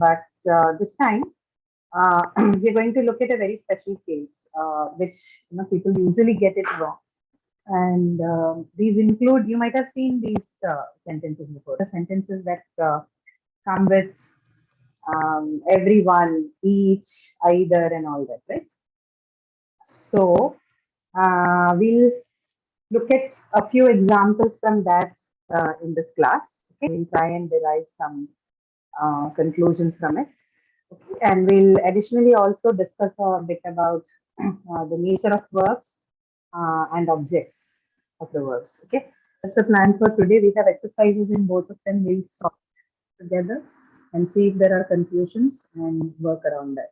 But this time, we're going to look at a very special case, which people usually get it wrong. And these include, you might have seen these sentences before, the sentences that come with everyone, each, either, and all that, right? So we'll look at a few examples from that in this class. Okay? We'll try and derive some conclusions from it. Okay? And we'll additionally also discuss a bit about the nature of verbs and objects of the verbs. Okay, that's the plan for today. We have exercises in both of them. We'll solve together and see if there are confusions and work around that.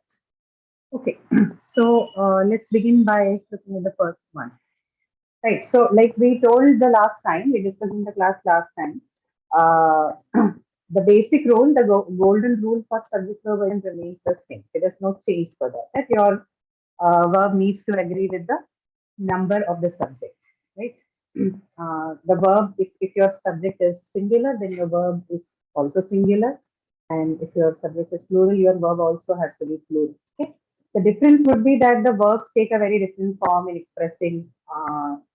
Okay, so let's begin by looking at the first one. Right, so like we told the last time, we discussed in the class last time, uh, the basic rule, the golden rule for subject verb remains the same. There is no change for that. That your verb needs to agree with the number of the subject, right? The verb, if your subject is singular, then your verb is also singular. And if your subject is plural, your verb also has to be plural. Okay? The difference would be that the verbs take a very different form in expressing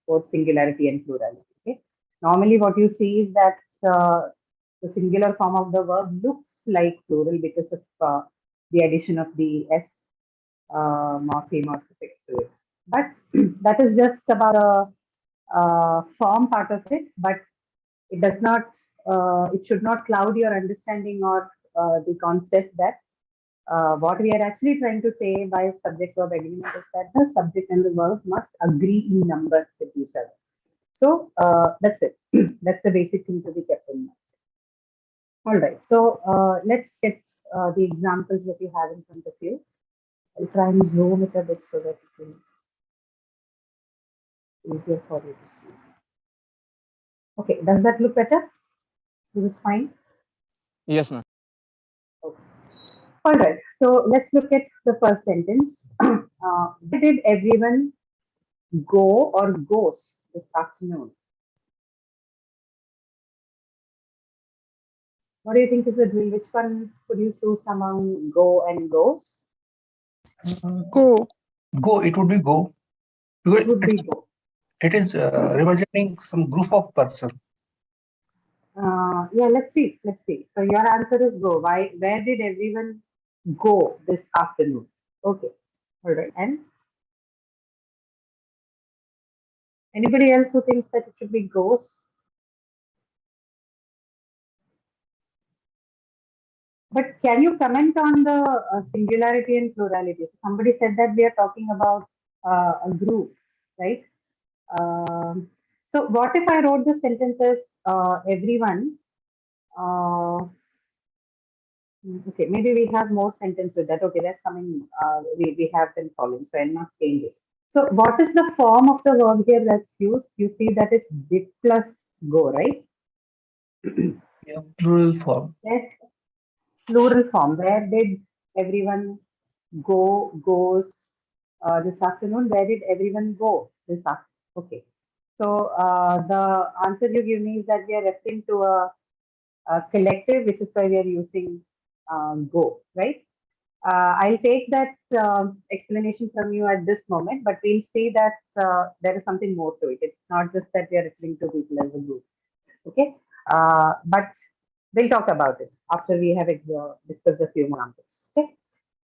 both singularity and plurality. Okay? Normally, what you see is that the singular form of the verb looks like plural because of the addition of the s morpheme or suffix to it. But that is just about a form part of it, but it does not, it should not cloud your understanding or the concept that what we are actually trying to say by subject verb agreement is that the subject and the verb must agree in number with each other. So that's it. That's the basic thing to be kept in mind. All right. So let's get the examples that you have in front of you. I'll try and zoom it a bit so that it will easier for you to see. Okay, does that look better? This is fine. Yes, ma'am. Okay. All right, so let's look at the first sentence. Where did everyone go or goes this afternoon? What do you think is the drill? Which one could you choose among go and goes? Go. Go, it would be go. It would be go. It is representing some group of person. Yeah, let's see. Let's see. So your answer is go. Why? Where did everyone go this afternoon? Okay. All right. And anybody else who thinks that it should be goes? But can you comment on the singularity and plurality? So somebody said that we are talking about a group, right? So what if I wrote the sentences everyone? Okay, maybe we have more sentences with that. Okay, that's coming. We have them following, so I'll not change it. So what is the form of the verb here that's used? You see that is did plus go, right? Yeah, plural form. Yes, plural form. Where did everyone go, goes this afternoon? Where did everyone go this afternoon? Okay. So the answer you give me is that we are referring to a collective, which is why we are using go, right? I'll take that explanation from you at this moment, but we'll see that there is something more to it. It's not just that we are referring to people as a group. Okay. But we'll talk about it after we have discussed a few examples. Okay.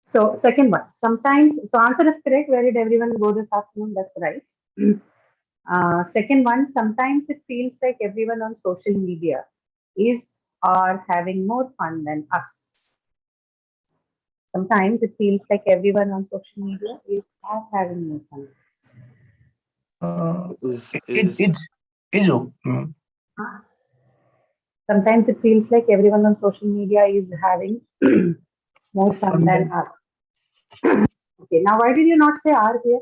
So second one, sometimes, so answer is correct. Where did everyone go this afternoon? That's right. Second one, sometimes it feels like everyone on social media is or having more fun than us. Sometimes it feels like everyone on social media is or having more fun than us. Is Sometimes it feels like everyone on social media is having more fun than us. Okay, now why did you not say are here?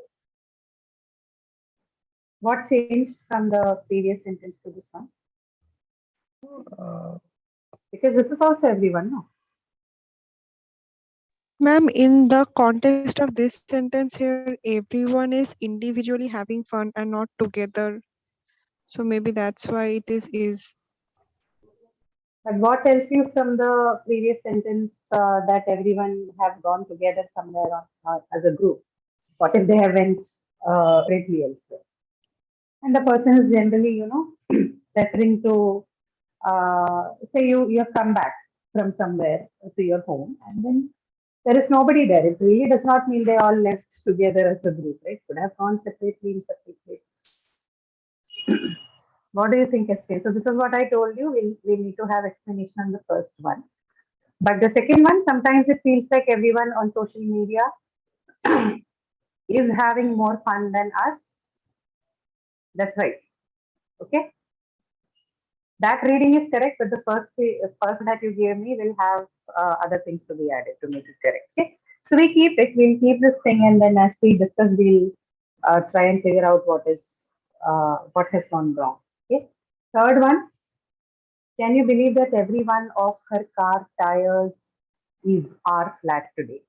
What changed from the previous sentence to this one? Because this is also everyone, no? Ma'am, in the context of this sentence here, everyone is individually having fun and not together. So maybe that's why it is. But what tells you from the previous sentence that everyone have gone together somewhere as a group? What if they have went separately elsewhere? And the person is generally, referring to, say you have come back from somewhere to your home, and then there is nobody there. It really does not mean they all left together as a group, right? Could have gone separately in separate places. What do you think, SJ? So this is what I told you. We need to have explanation on the first one. But the second one, sometimes it feels like everyone on social media is having more fun than us. That's right. Okay. That reading is correct, but the first that you gave me will have other things to be added to make it correct. Okay. So we keep it. We'll keep this thing, and then as we discuss, we'll try and figure out what has gone wrong. Okay. Third one. Can you believe that every one of her car tires are flat today?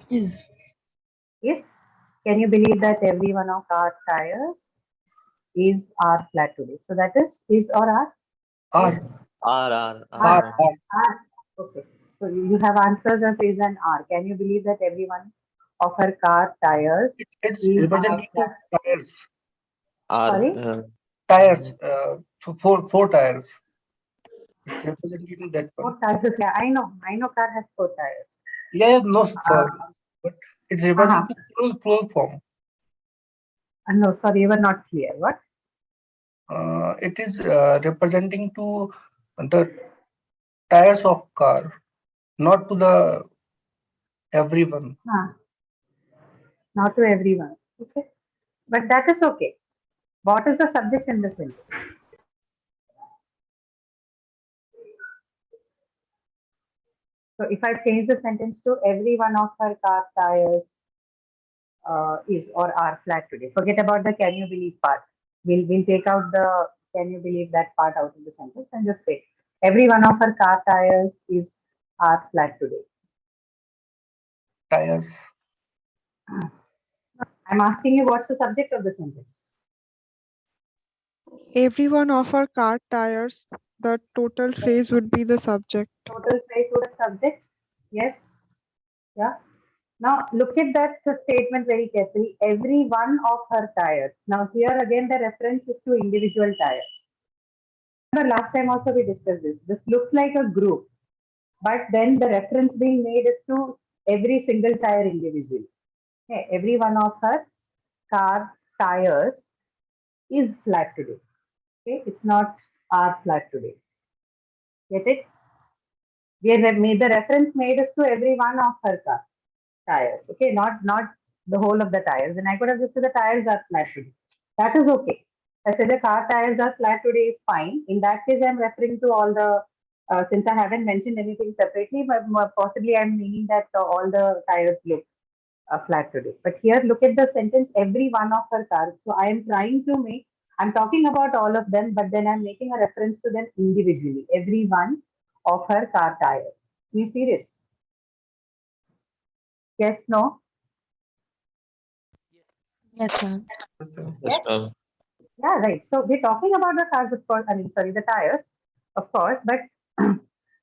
Is. Is. Can you believe that every one of our tires are flat today? So that is or are? R. Yes. R. R. R. R. Okay. So you have answers as is and R. Can you believe that every one of her car tires It's are representing to flat? tires. R. Sorry? Tires. So four tires. It's representing that one. 4 tires. Yeah, I know. I know car has 4 tires. Yeah, no, Uh, but it's uh-huh. representing plural form. No, sorry, you were not clear. What? It is representing to the tires of car, not to the everyone. Not to everyone. Okay. But that is okay. What is the subject in the sentence? So if I change the sentence to every one of her car tires is or are flat today. Forget about the can you believe part. We'll take out the can you believe that part out of the sentence and just say every one of her car tires are flat today. Tires. I'm asking you what's the subject of the sentence? Every one of our car tires, the total phrase would be the subject. Total phrase with a subject. Yes. Yeah. Now look at that statement very carefully. Every one of her tires. Now here again the reference is to individual tires. Remember last time also we discussed this. This looks like a group, but then the reference being made is to every single tire individually. Okay, every one of her car tires is flat today. Okay, it's not are flat today. Get it? We have made the reference made is to every one of her car tires. Okay, not the whole of the tires. And I could have just said the tires are flat today. That is okay. I said the car tires are flat today is fine. In that case, I'm referring to all the since I haven't mentioned anything separately, but possibly I'm meaning that all the tires look flat today. But here, look at the sentence, every one of her cars. So I am trying to make, I'm talking about all of them, but then I'm making a reference to them individually, every one of her car tires. You see this? Yes, no? Yes, ma'am. Yes, Yes? ma'am. Yeah, right. So we're talking about the cars, of course, sorry, the tires, of course, but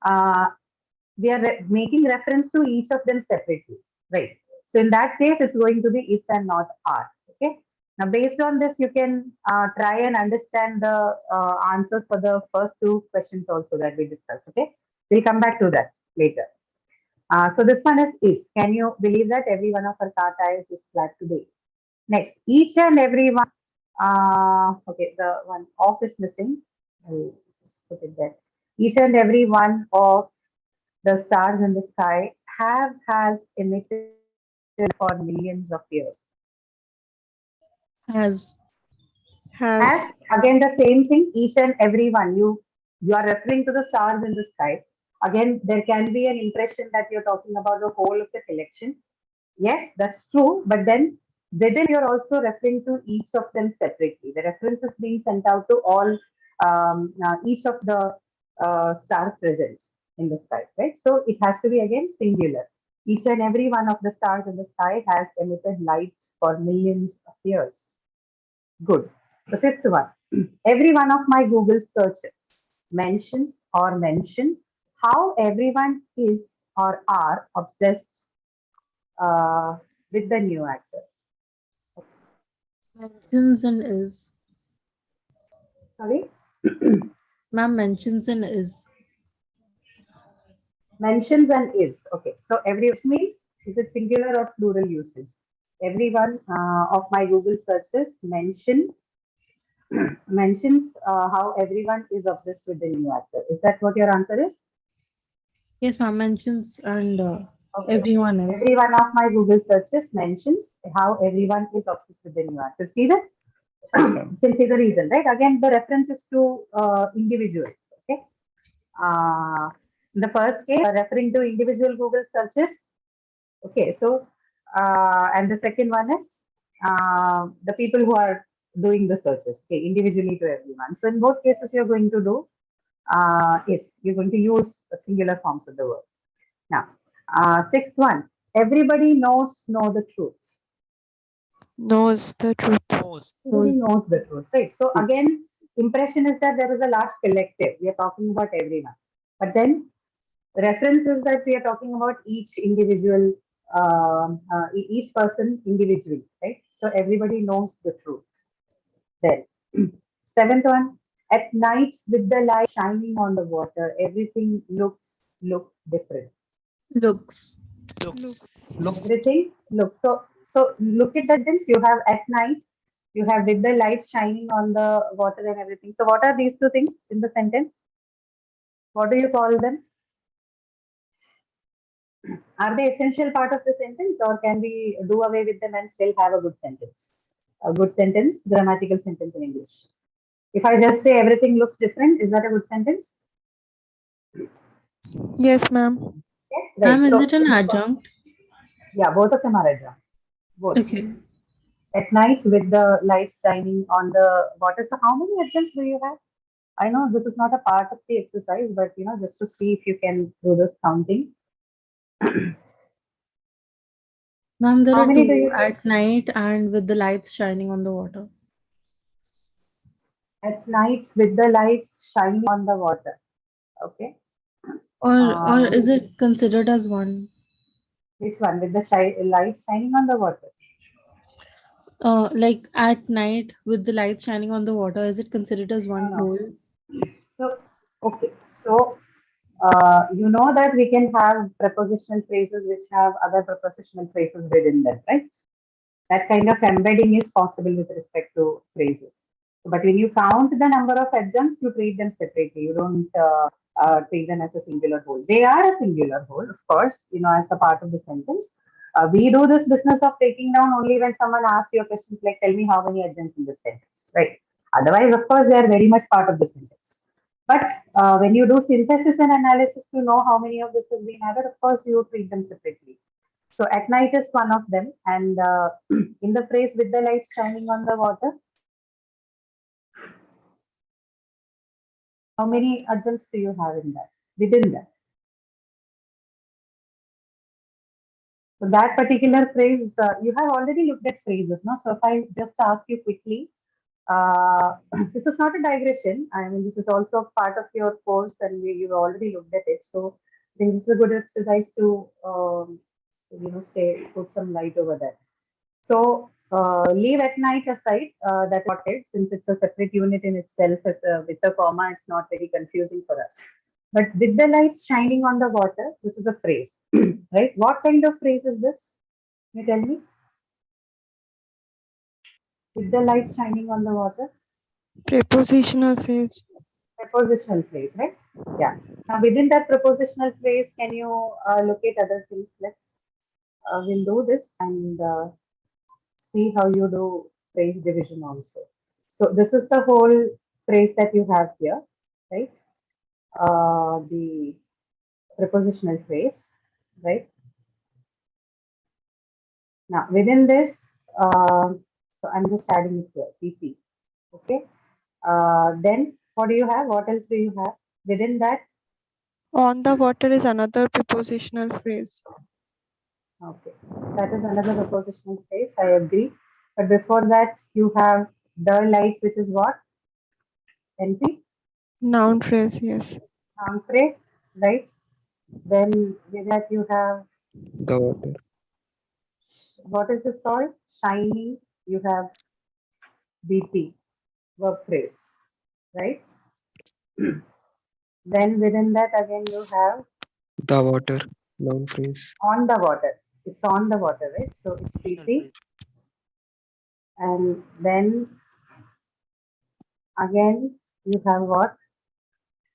uh, we are making reference to each of them separately, right? So in that case, it's going to be is and not are. Okay. Now, based on this, you can try and understand the answers for the first two questions also that we discussed. Okay. We'll come back to that later. So this one is. Can you believe that every one of our car tires is flat today? Next, each and every one. Okay, the one off is missing. I'll just put it there. Each and every one of the stars in the sky has emitted for millions of years. Has. Has Has. again the same thing. Each and every one. You are referring to the stars in the sky. Again, there can be an impression that you're talking about the whole of the collection. Yes, that's true. But then within you're also referring to each of them separately. The reference is being sent out to all each of the stars present in the sky, right? So it has to be again singular. Each and every one of the stars in the sky has emitted light for millions of years. Good. The fifth one. Every one of my Google searches. mentions or mention how everyone is or are obsessed with the new actor. Mentions and is. Sorry? Ma'am, mentions and is. Mentions and is. Okay. So every, which means, is it singular or plural usage? Every one of my Google searches mentions how everyone is obsessed with the new actor. Is that what your answer is? Yes, ma'am, mentions and Okay. everyone is. Every one of my Google searches mentions how everyone is obsessed with the new actor. See this? You can see the reason, right? Again, the reference is to individuals. Okay. In the first case, referring to individual Google searches. Okay. So, and the second one is the people who are doing the searches. Okay, individually to everyone. So, in both cases, you're going to do is you're going to use singular forms of the word. Now, sixth one, everybody know the truth. Knows the truth. Everybody knows the truth, right? So again, impression is that there is a large collective. We are talking about everyone. But then reference is that we are talking about each individual, each person individually, right? So everybody knows the truth. Then, seventh one, at night with the light shining on the water, everything look different. Looks. Looks. Look. Everything looks so. Look at that. This you have at night. You have with the light shining on the water and everything. So what are these two things in the sentence? What do you call them? Are they essential part of the sentence, or can we do away with them and still have a good sentence? A good sentence, grammatical sentence in English. If I just say everything looks different, is that a good sentence? Yes, ma'am. Yes, Ma'am, right. is So it an adjunct? yeah, both of them are adjuncts. Both. Okay. At night with the lights shining on the water. So how many adjuncts do you have? I know this is not a part of the exercise, but just to see if you can do this counting. Ma'am, there How are many do two, you at night and with the lights shining on the water. at night with the lights shining on the water? Okay. Or Uh, is it considered as one? which one? With the lights shining on the water. Like at night with the lights shining on the water, is it considered as No, one no. plural? So, okay. So, you know that we can have prepositional phrases which have other prepositional phrases within them, right? That kind of embedding is possible with respect to phrases. But when you count the number of adjuncts, you treat them separately. You don't treat them as a singular whole. They are a singular whole, of course, as the part of the sentence. We do this business of taking down only when someone asks you questions like, tell me how many adjuncts in this sentence, right? Otherwise, of course, they are very much part of the sentence. But when you do synthesis and analysis to know how many of this has been added, of course, you treat them separately. So at night is one of them. And in the phrase with the light shining on the water, how many adjuncts do you have in that? Within that. So that particular phrase, you have already looked at phrases, no? So if I just ask you quickly, this is not a digression. I mean, this is also part of your course, and you've already looked at it. So I think this is a good exercise to, put some light over that. So leave at night aside, that what it, since it's a separate unit in itself with a comma, it's not very confusing for us. But with the lights shining on the water, this is a phrase, right? What kind of phrase is this? Can you tell me? With the lights shining on the water, Prepositional phrase. prepositional phrase, right? Yeah. Now within that prepositional phrase, can you look at other things? We'll do this and see how you do phrase division also. So this is the whole phrase that you have here, right? The prepositional phrase, right? Now within this, so I'm just adding it here, PP, okay? Then what do you have? What else do you have? Within that, On the water is another prepositional phrase. okay, that is another prepositional phrase, I agree. But before that, you have the lights, which is what? NP? Noun phrase, yes. Noun phrase, right? Then with that you have, The water. what is this called? Shiny. You have BP, verb phrase, right? Then within that again you have The water. Noun phrase. on the water. It's on the water, right? So it's PP. And then again you have what?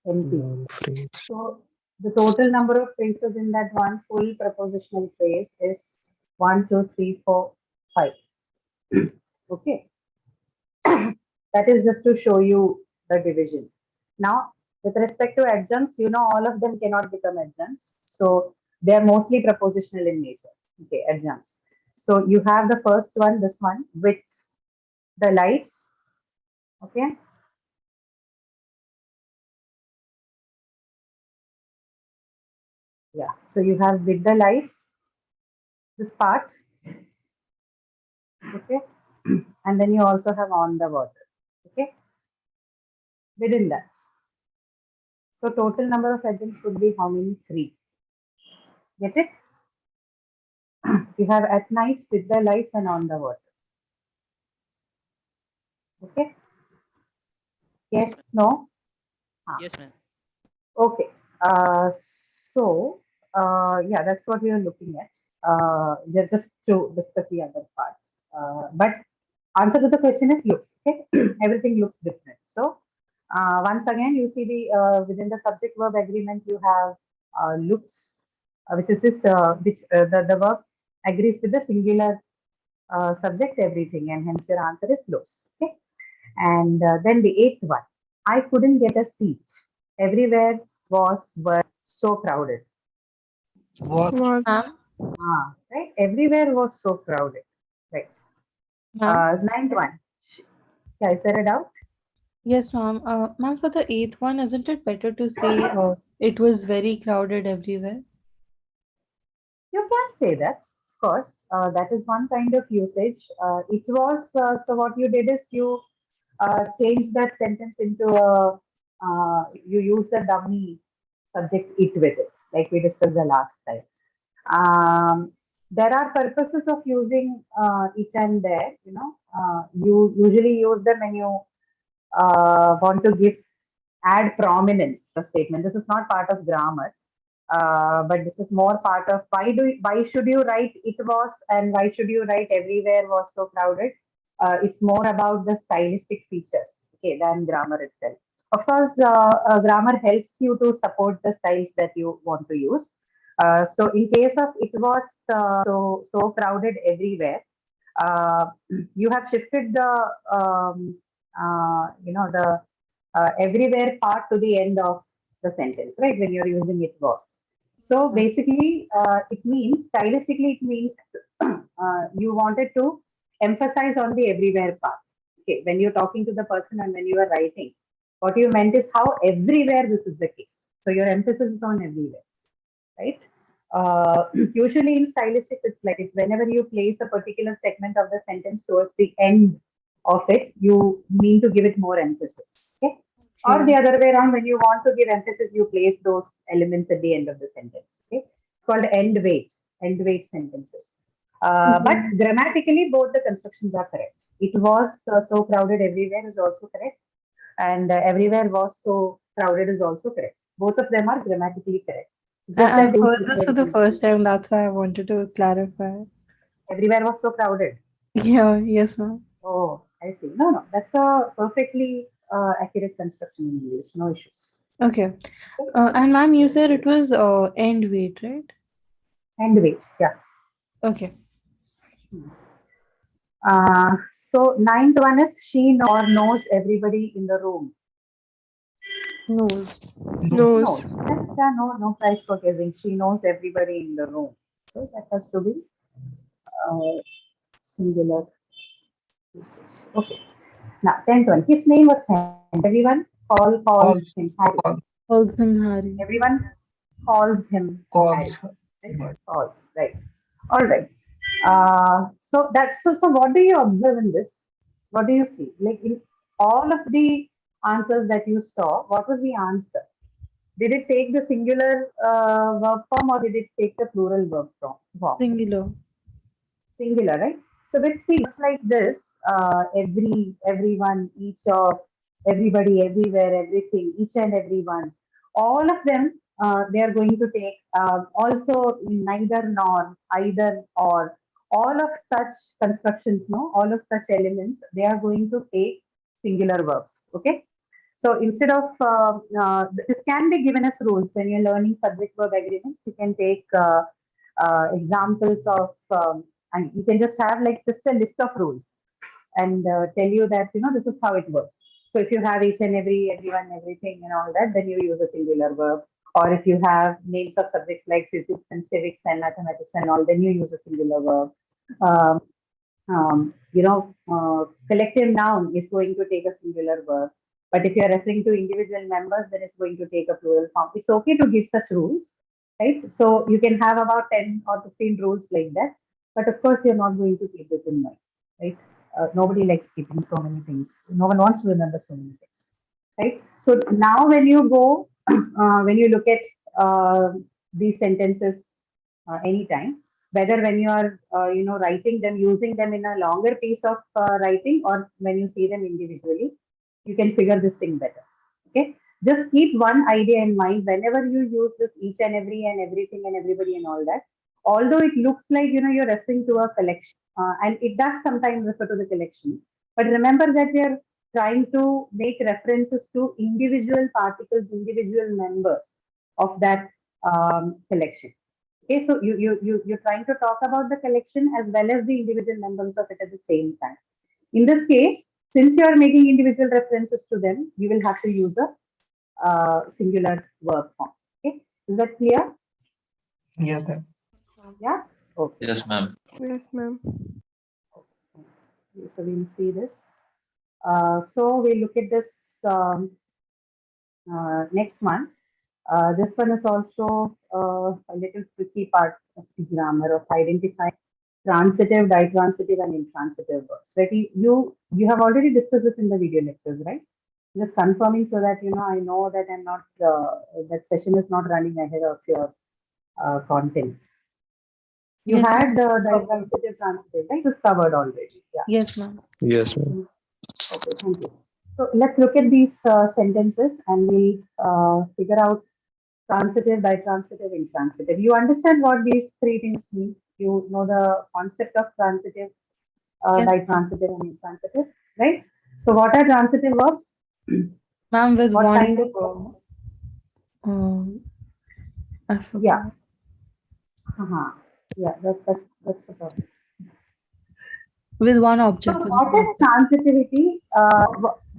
NP. Noun phrase. So the total number of phrases in that one full prepositional phrase is 1, 2, 3, 4, 5. Okay. That is just to show you the division. Now, with respect to adjuncts, you know all of them cannot become adjuncts. So they are mostly prepositional in nature. Okay, adjuncts. So you have the first one, this one, with the lights. Okay. Yeah. So you have with the lights, this part. Okay. And then you also have on the water. Okay. Within that. So total number of adjuncts would be how many? 3. Get it? You have at night, with the lights, and on the water. Okay. Yes, no? Yes, ma'am. Okay. Yeah, that's what we are looking at. Just to discuss the other parts. But answer to the question is looks. Okay. Everything looks different. So once again, you see the within the subject verb agreement, you have looks, which is this the verb agrees with the singular subject everything, and hence your answer is looks. Okay. And then the eighth one, I couldn't get a seat. Everywhere were so crowded. Was. Was. Right? Everywhere was so crowded. Right. Ma'am? Ninth one. Yeah, is there a doubt? Yes, ma'am. Ma'am, for the eighth one, isn't it better to say it was very crowded everywhere? You can say that. Of course, that is one kind of usage. It was so. What you did is you changed that sentence into a. You use the dummy subject it with it, like we discussed the last time. There are purposes of using it and there. You usually use them when you want to add prominence to a statement. This is not part of grammar, but this is more part of why should you write it was and why should you write everywhere was so crowded. It's more about the stylistic features, okay, than grammar itself. Of course, grammar helps you to support the styles that you want to use. So in case of it was so crowded everywhere, uh, you have shifted the the everywhere part to the end of the sentence, right? When you're using it was. So basically, it means stylistically, it means you wanted to emphasize on the everywhere part. Okay, when you're talking to the person and when you are writing, what you meant is how everywhere this is the case. So your emphasis is on everywhere, right? Usually in stylistics, it's like it, whenever you place a particular segment of the sentence towards the end of it, you mean to give it more emphasis. Okay? Or the Okay. other way around, when you want to give emphasis, you place those elements at the end of the sentence. Okay? It's called end weight sentences. But Okay. grammatically, both the constructions are correct. It was so crowded everywhere is also correct, and everywhere was so crowded is also correct. Both of them are grammatically correct. It's just that I've it's heard this for the different. first time. That's why I wanted to clarify. Everywhere was so crowded. Yeah, yes, ma'am. Oh, I see. No, no, that's a perfectly accurate construction in English. No issues. Okay. And ma'am, you said it was end weight, right? And wait, yeah. Okay. So ninth one is she or knows everybody in the room. Nose. Nose. Knows. Yeah, no, no price for guessing. She knows everybody in the room. So that has to be singular usage. Okay. Now, 10th one. His name was Henry. Everyone calls Calls. him Harry. Calls. Holcomb Harry. Everyone calls him Harry. Calls. Right? Calls. Right. All right. So that's so. So what do you observe in this? What do you see? Like in all of the answers that you saw, what was the answer? Did it take the singular verb form or did it take the plural verb form? Singular. Singular, right? So let's see, just like this, everyone, each of, everybody, everywhere, everything, each and everyone, all of them, they are going to take also neither nor, either or, all of such constructions, no, all of such elements, they are going to take singular verbs. Okay. So instead of this can be given as rules when you're learning subject verb agreements, you can take examples of and you can just have like just a list of rules and tell you that this is how it works. So if you have each and everyone, everything and all that, then you use a singular verb. Or if you have names of subjects like physics and civics and mathematics and all, then you use a singular verb. Um, collective noun is going to take a singular verb. But if you're referring to individual members, then it's going to take a plural form. It's okay to give such rules, right? So you can have about 10 or 15 rules like that. But of course, you're not going to keep this in mind, right? Nobody likes keeping so many things. No one wants to remember so many things, right? So now when you go, when you look at these sentences anytime, whether when you are writing them, using them in a longer piece of writing, or when you see them individually, you can figure this thing better. Okay, just keep one idea in mind whenever you use this each and every and everything and everybody and all that. Although it looks like you're referring to a collection, and it does sometimes refer to the collection, but remember that we are trying to make references to individual particles, individual members of that collection. Okay, so you're trying to talk about the collection as well as the individual members of it at the same time. In this case, since you are making individual references to them, you will have to use a singular verb form. Okay, is that clear? Yes, ma'am. Yeah. Okay. Yes, ma'am. Yes, ma'am. So we'll see this. So we'll look at this next one. This one is also a little tricky part of the grammar of identifying transitive, ditransitive, and intransitive verbs. Right? You have already discussed this in the video lectures, right? Just confirming so that I know that I'm not that session is not running ahead of your content. You Yes, had ma'am. ditransitive, transitive, right? It's covered already. Yeah. Yes, ma'am. Yes, ma'am. Okay, thank you. So let's look at these sentences and we'll figure out transitive, ditransitive, intransitive. You understand what these three things mean? You know the concept of transitive, Yes, ditransitive, and intransitive, right? So what are transitive verbs? ma'am, with What one, kind of verb? I forgot. Yeah. Uh-huh. Yeah, that's the problem. With one So object. With what one is transitivity?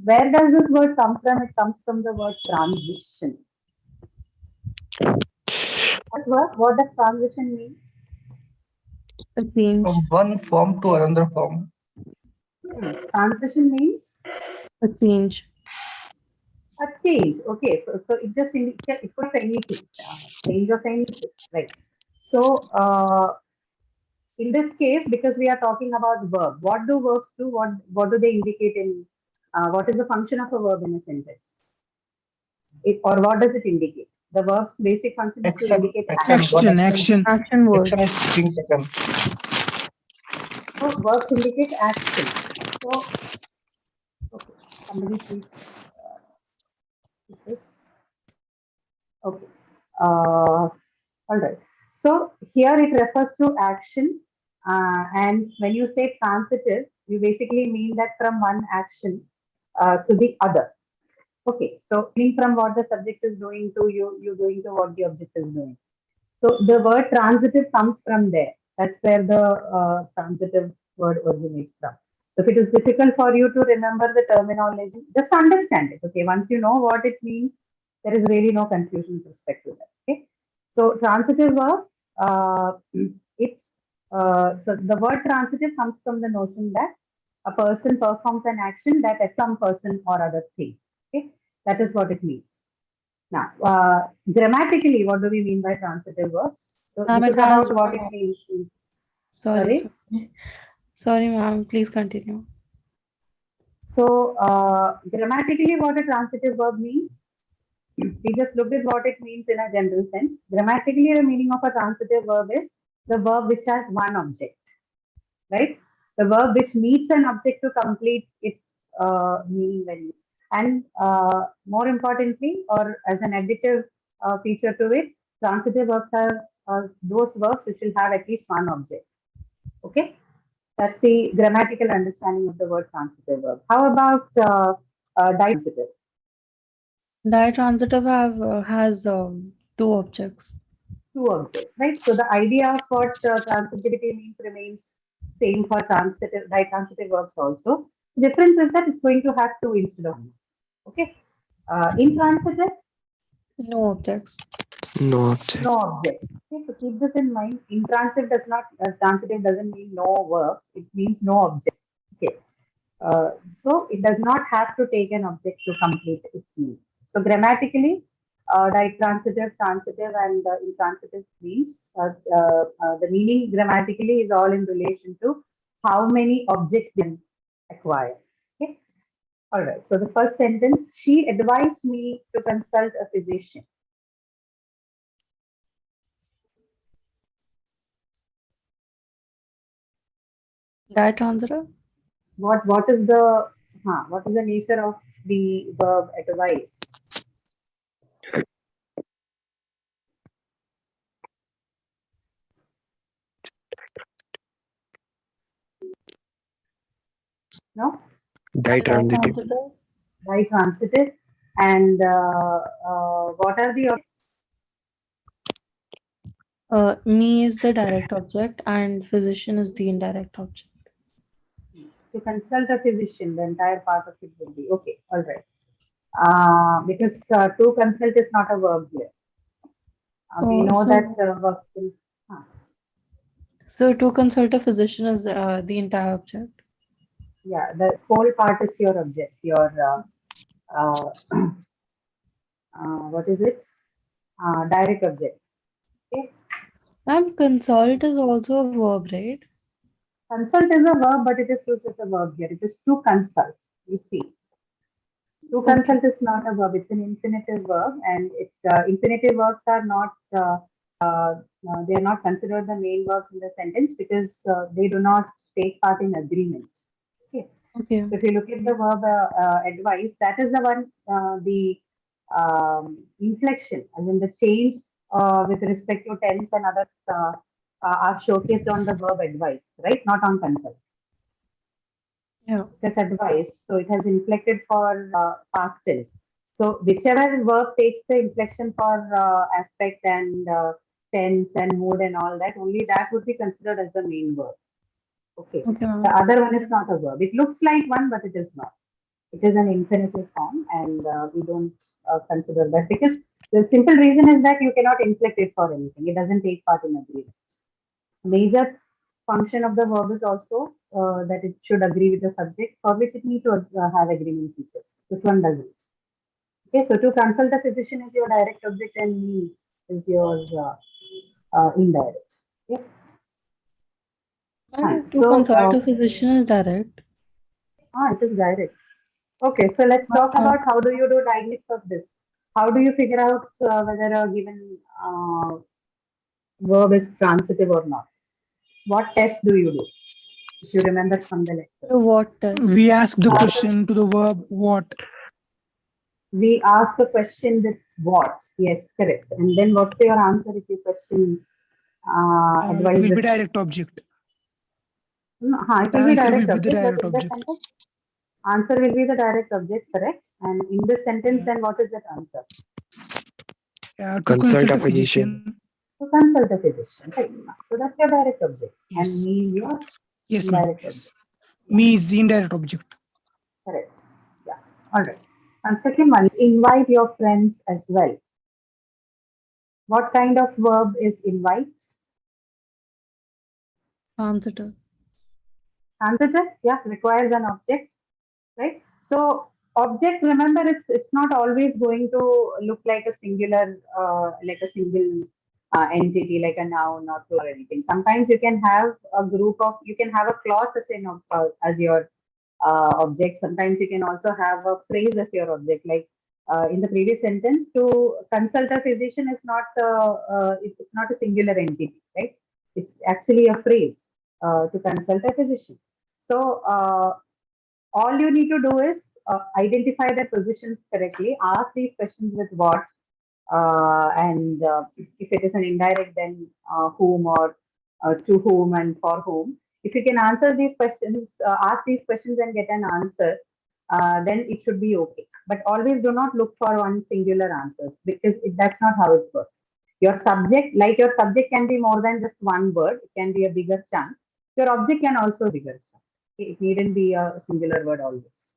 Where does this word come from? It comes from the word transition. What does transition mean? a change. From one form to another form. Transition means A change. a change. Okay, so it just it could be anything, change of anything, right? So in this case, because we are talking about verb, what do verbs do? What do they indicate in? What is the function of a verb in a sentence? Or what does it indicate? The verb's basic function is to Action, indicate action, action. one action. Action word. Action is being taken. So verbs indicate action. So okay, somebody please this. Okay. All right. So here it refers to action, and when you say transitive, you basically mean that from one action to the other. Okay. So meaning from what the subject is doing to you doing to what the object is doing. So the word transitive comes from there. That's where the transitive word originates from. So if it is difficult for you to remember the terminology, just understand it. Okay, once you know what it means, there is really no confusion with respect to that. Okay, so transitive verb, it's so the word transitive comes from the notion that a person performs an action that affects some person or other thing. Okay, that is what it means. Now, grammatically, what do we mean by transitive verbs? So Ma'am, this it is has. about what it means. Sorry. Sorry. Sorry, ma'am. Please continue. So grammatically, what a transitive verb means, we just looked at what it means in a general sense. Grammatically, the meaning of a transitive verb is the verb which has one object, right? The verb which needs an object to complete its meaning when used. And more importantly, or as an additive feature to it, transitive verbs are those verbs which will have at least one object. Okay, that's the grammatical understanding of the word transitive verb. How about ditransitive? Ditransitive has two objects. Two objects, right? So the idea of what transitivity means remains same for transitive, ditransitive verbs also. The difference is that it's going to have two instead of one. Okay. Intransitive, No objects. No object. no object. Okay, so keep this in mind. Intransitive does not, transitive doesn't mean no verbs. It means no objects. Okay. So it does not have to take an object to complete its meaning. So grammatically, ditransitive, transitive, and intransitive means the meaning grammatically is all in relation to how many objects they can acquire. Okay. All right. So the first sentence: she advised me to consult a physician. Ditransitive. What is the nature of the verb advise? No, Ditransitive. Ditransitive. ditransitive. And what are the objects? Me is the direct object and physician is the indirect object. To consult a physician, the entire part of it will be okay. All right. Because to consult is not a verb here. We Oh, know that so verbs will. Huh, so to consult a physician is the entire object. yeah, the whole part is your object. Your what is it? Direct object. Okay. And consult is also a verb, right? Consult is a verb, but it is used as a verb here. It is to consult. You see. To Okay. consult is not a verb, it's an infinitive verb, and infinitive verbs are not they are not considered the main verbs in the sentence because they do not take part in agreement. Okay, Okay. so if you look at the verb advice, that is the one the inflection, as in the change with respect to tense and others are showcased on the verb advice, right? Not on consult. Yeah. It says advice, so it has inflected for past tense. So whichever verb takes the inflection for aspect and tense and mood and all that, only that would be considered as the main verb. Okay. Okay, The ma'am. other one is not a verb. It looks like one, but it is not. It is an infinitive form, and we don't consider that because the simple reason is that you cannot inflect it for anything. It doesn't take part in agreement. Major function of the verb is also that it should agree with the subject, for which it need to have agreement features. This one doesn't. Okay, so to consult a physician is your direct object and me is your indirect. Okay, fine. And to So consult a physician is direct. it is direct. Okay, so let's talk Uh, about how do you do dialectics of this. How do you figure out whether a given verb is transitive or not? What test do you do? If you remember from the the lectures. what test? We ask the Uh, question to the verb what. We ask a question with what? Yes, correct. And then what's your answer if you question It advice will be with? direct object. No, it The will be answer will direct be the object, but direct in the object. sentence, answer will be the direct object, correct? And in this sentence, Yeah. then what is that answer? To Consult consult a a physician. physician. To consult a physician, right? So that's your direct object, and Yes. me is your Yes, ma'am. indirect Yes. object, Me is the indirect object. correct? Yeah. All right. And second one is invite your friends as well. What kind of verb is invite? Transitive. Transitive, yeah, requires an object, right? So object, remember, it's not always going to look like a singular, like a single entity, like a noun or plural or anything. Sometimes you can have a group of, you can have a clause as your object. Sometimes you can also have a phrase as your object, like in the previous sentence, to consult a physician is not it's not a singular entity, right? It's actually a phrase, to consult a physician. So all you need to do is identify the positions correctly, ask these questions with what, and if it is an indirect, then whom, or to whom and for whom. If you can answer these questions, ask these questions and get an answer, then it should be okay. But always do not look for one singular answers, because that's not how it works. Your subject, like your subject can be more than just one word, it can be a bigger chunk. Your object can also be bigger chunk. It needn't be a singular word always.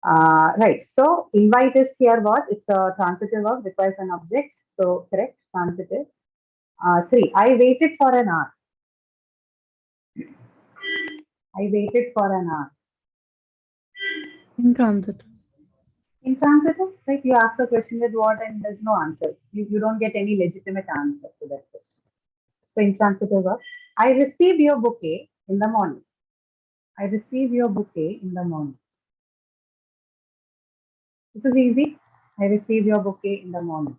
Right. So invite is here what? It's a transitive verb, requires an object. So correct, transitive. 3. I waited for an hour. I waited for an hour. Intransitive. Intransitive, right? You ask a question with what and there's no answer. You don't get any legitimate answer to that question. So intransitive verb. I received your bouquet in the morning. I received your bouquet in the morning. This is easy. I received your bouquet in the morning.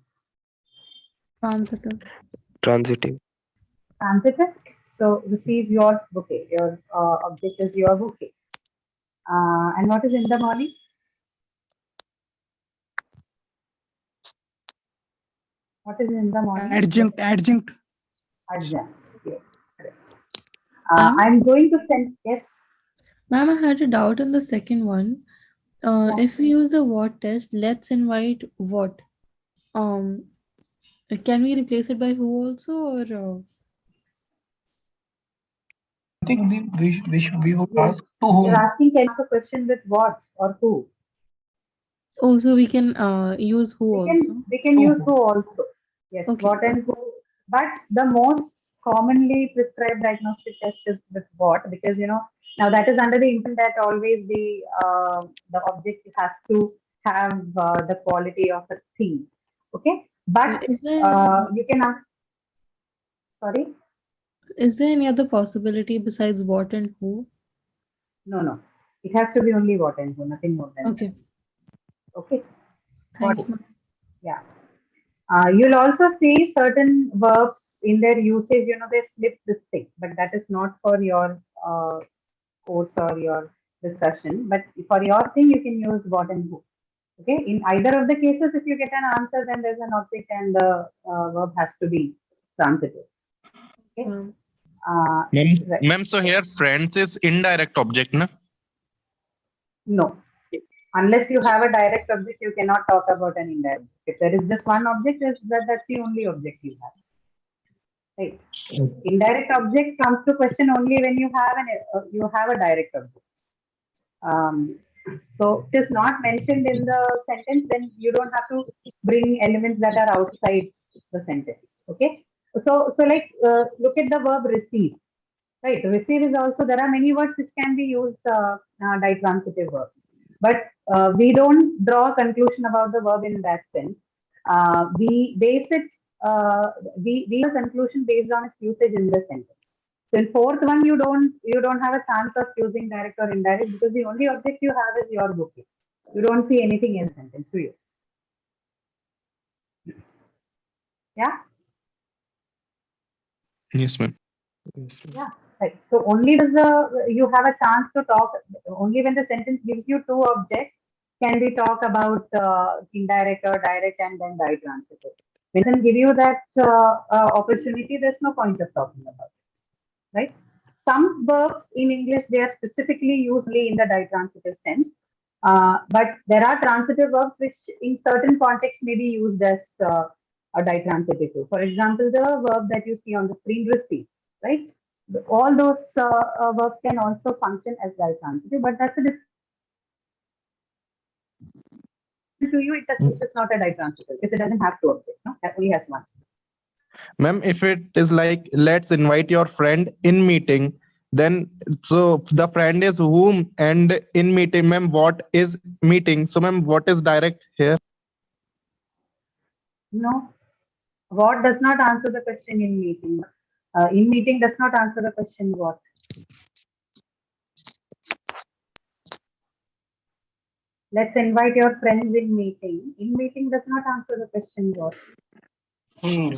Transitive. Transitive. Transitive. So receive your bouquet. Your object is your bouquet. And what is in the morning? What is in the morning? Adjunct. Adjunct. Yes, correct. Ma'am? I'm going to send, yes. Ma'am, I had a doubt in the second one. Yeah. If we use the what test, let's invite what? Can we replace it by who also, or? I think we would Yes. ask to whom. You're asking, can you ask a question with what or who? Oh, so we can use who also. We can use who also. Yes, Okay. what and who. But the most commonly prescribed diagnostic test is with what, because now that is under the intent that always the object has to have the quality of a thing. Okay, but Is there you can ask. Sorry, is there any other possibility besides what and who? no. It has to be only what and who, nothing more than Okay. that. Okay, Thank what? you. Yeah. You'll also see certain verbs in their usage, they slip this thing, but that is not for your course or your discussion. But for your thing, you can use what and who. Okay. In either of the cases, if you get an answer, then there's an object and the verb has to be transitive. Okay. Um, Right. Ma'am, so here friends is indirect object, na? No. Unless you have a direct object, you cannot talk about an indirect. If there is just one object, that's the only object you have. Right. Indirect object comes to question only when you have a direct object. So it is not mentioned in the sentence, then you don't have to bring elements that are outside the sentence. Okay. So like look at the verb receive. Right. Receive is also, there are many words which can be used ditransitive verbs, but we don't draw a conclusion about the verb in that sense. We base it. We have a conclusion based on its usage in the sentence. So in fourth one, you don't have a chance of using direct or indirect, because the only object you have is your bouquet. You don't see anything in the sentence, do you? Yeah. Yes, ma'am. Yeah, right. So only does you have a chance to talk, only when the sentence gives you two objects can we talk about indirect or direct and then ditransitive. When it doesn't give you that opportunity, there's no point of talking about it, right? Some verbs in English, they are specifically used only in the ditransitive sense, but there are transitive verbs which in certain contexts may be used as a ditransitive too. For example, the verb that you see on the screen, receive, right? All those verbs can also function as ditransitive, but that's a different to you. It is not a ditransitive because it doesn't have two objects. No, that only has one. Ma'am, if it is like let's invite your friend in meeting, then so the friend is whom, and in meeting, ma'am, what is meeting? So ma'am, what is direct here? No, what does not answer the question in meeting. In meeting does not answer the question what. Let's invite your friends in meeting. In meeting does not answer the question what.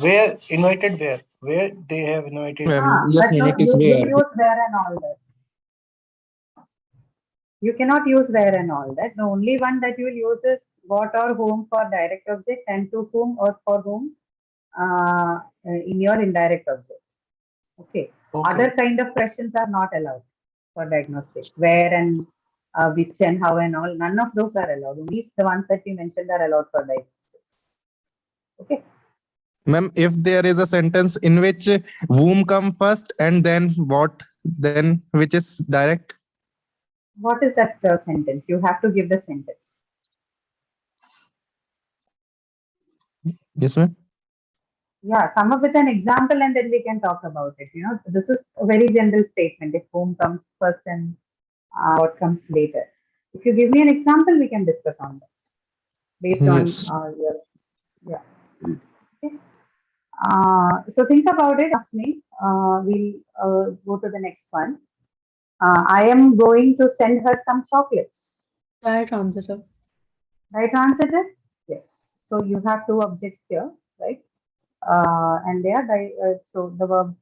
Where invited where? Where they have invited? Just But no, notice you where. use where and all that. You cannot use where and all that. The only one that you will use is what or whom for direct object and to whom or for whom in your indirect object. Okay. Other kind of questions are not allowed for diagnostics. Where and which and how and all. None of those are allowed. Only the ones that we mentioned are allowed for diagnostics. Okay. Ma'am, if there is a sentence in which whom come first and then what, then which is direct? What is that sentence? You have to give the sentence. Yes, ma'am. Yeah, come up with an example and then we can talk about it. You know, this is a very general statement. If whom comes first and what comes later. If you give me an example, we can discuss on that based on Yes. your, yeah. Okay. So think about it. Ask me. We'll go to the next one. I am going to send her some chocolates. Transitive. Right, transitive? Yes. So you have two objects here, right? And they are so the verb.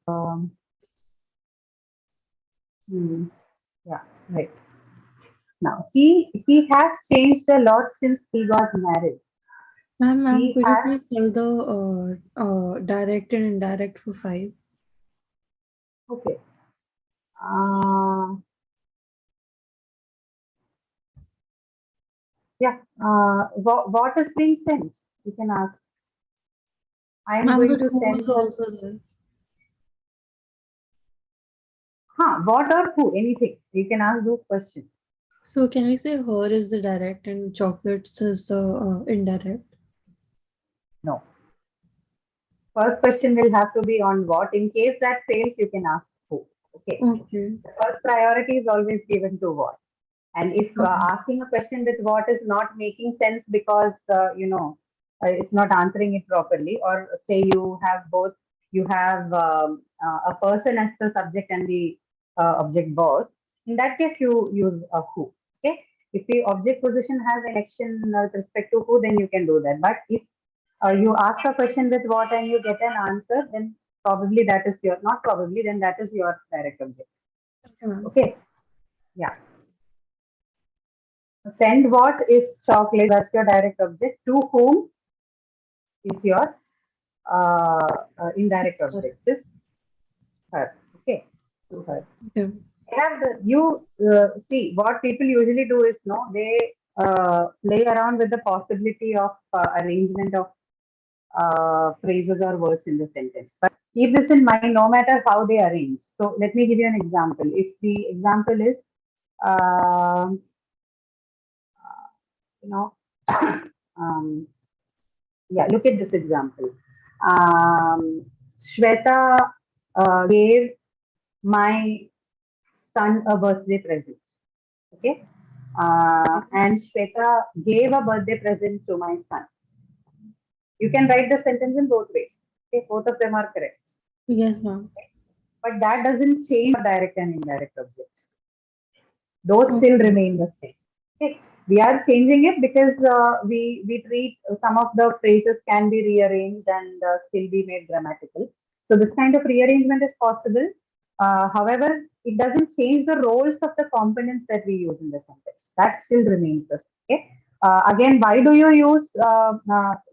Yeah, right. Now he has changed a lot since he got married. Ma'am, He could you has please tell the direct and indirect for 5? okay. Uh, yeah. What is being sent? You can ask. I am Ma'am, going but to who send is her. also there? What or who? Anything. You can ask those questions. So can we say her is the direct and chocolates is the indirect? No. First question will have to be on what. In case that fails, you can ask who. Okay. Okay. The first priority is always given to what. And if asking a question with what is not making sense because it's not answering it properly, or say you have both, you have a person as the subject and the object both. In that case, you use a who. Okay. If the object position has an action with respect to who, then you can do that. But if you ask a question with what and you get an answer, then probably that is your, not probably, then that is your direct object. Okay, ma'am. Okay. Yeah. Send what is chocolate, that's your direct object. To whom is your indirect object, is her. Okay, to her. Okay. See what people usually do is they play around with the possibility of arrangement of phrases or words in the sentence. But keep this in mind no matter how they arrange. So let me give you an example. If the example is, you know, yeah, look at this example. Shweta gave my son a birthday present. Okay. And Shweta gave a birthday present to my son. You can write the sentence in both ways. Okay, both of them are correct. Yes, ma'am. But that doesn't change direct and indirect object. Those still remain the same. Okay. We are changing it because we treat some of the phrases can be rearranged and still be made grammatical. So this kind of rearrangement is possible. However, it doesn't change the roles of the components that we use in the sentence. That still remains the same. Okay? Again, why do you use?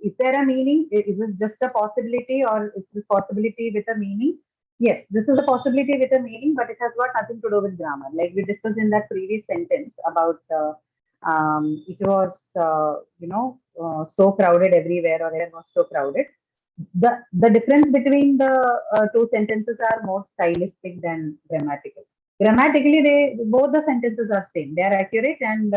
Is there a meaning? Is it just a possibility, or is this possibility with a meaning? Yes, this is a possibility with a meaning, but it has got nothing to do with grammar. Like we discussed in that previous sentence about it was, so crowded everywhere, or air was so crowded. The difference between the two sentences are more stylistic than grammatical. Grammatically, they both the sentences are same. They are accurate, and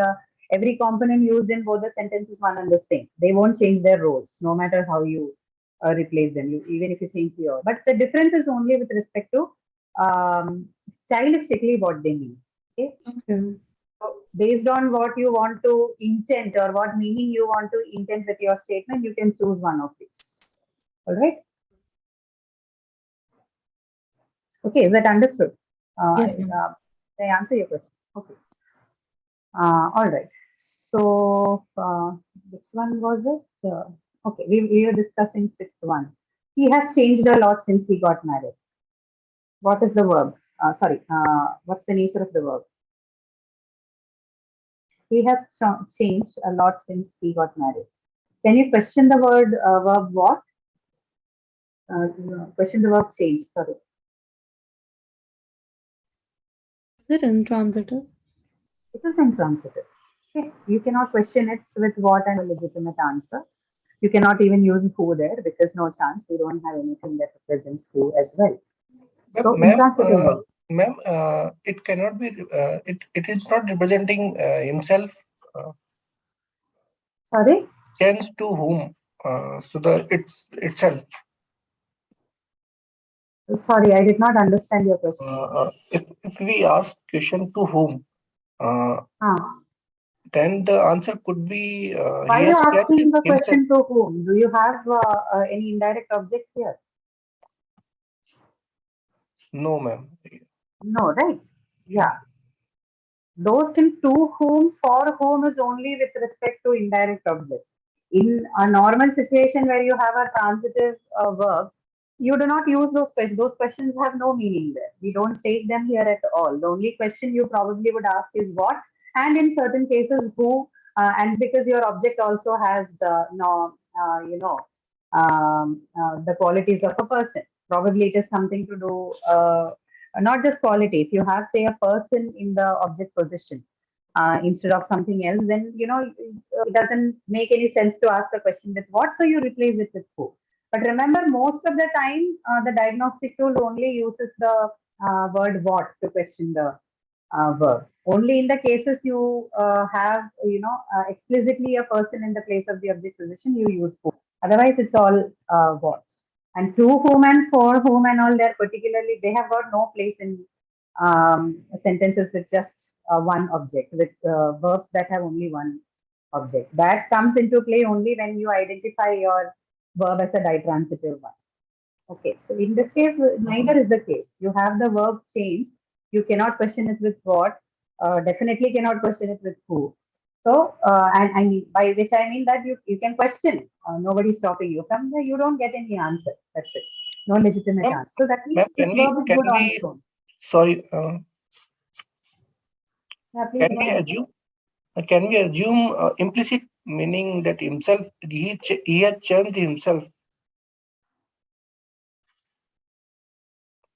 every component used in both the sentences one and the same. They won't change their roles, no matter how you replace them, even if you change the order. But the difference is only with respect to stylistically what they mean. Okay. Okay. So based on what you want to intend or what meaning you want to intend with your statement, you can choose one of these. All right. Okay, is that understood? Yes, ma'am. Did I answer your question? Okay. All right. So, which one was it? Okay, we were discussing sixth one. He has changed a lot since he got married. What is the verb? What's the nature of the verb? He has changed a lot since he got married. Can you question the verb what? Question the verb change, sorry. Is it intransitive? It is intransitive. Okay. You cannot question it with what and a legitimate answer. You cannot even use who there because no chance. We don't have anything that represents who as well. So intransitive verb. Ma'am, it cannot be. It is not representing himself. Sorry. Change to whom? So it's itself. Sorry, I did not understand your question. If we ask question to whom, then the answer could be. Why are you asking the question to whom? Do you have any indirect object here? No, ma'am. No, right? Yeah. Those in to whom, for whom is only with respect to indirect objects. In a normal situation where you have a transitive verb, you do not use those questions. Those questions have no meaning there. We don't take them here at all. The only question you probably would ask is what, and in certain cases, who, and because your object also has the qualities of a person. Probably it is something to do, not just quality. If you have, say, a person in the object position instead of something else, then it doesn't make any sense to ask the question with what, so you replace it with who. But remember, most of the time, the diagnostic tool only uses the word what to question the verb. Only in the cases you have, explicitly a person in the place of the object position, you use who. Otherwise, it's all what. And to whom and for whom and all that, particularly, they have got no place in sentences with just one object, with verbs that have only one object. That comes into play only when you identify your verb as a ditransitive one. Okay, so in this case, neither is the case. You have the verb changed. You cannot question it with what. Definitely cannot question it with who. So, and I mean, by which I mean that you can question. Nobody's stopping you from there. You don't get any answer. That's it. No legitimate answer. So that means this verb is good on its own. Sorry. Yeah, please Can go we ahead. assume? Can we assume implicit meaning that himself he has changed himself?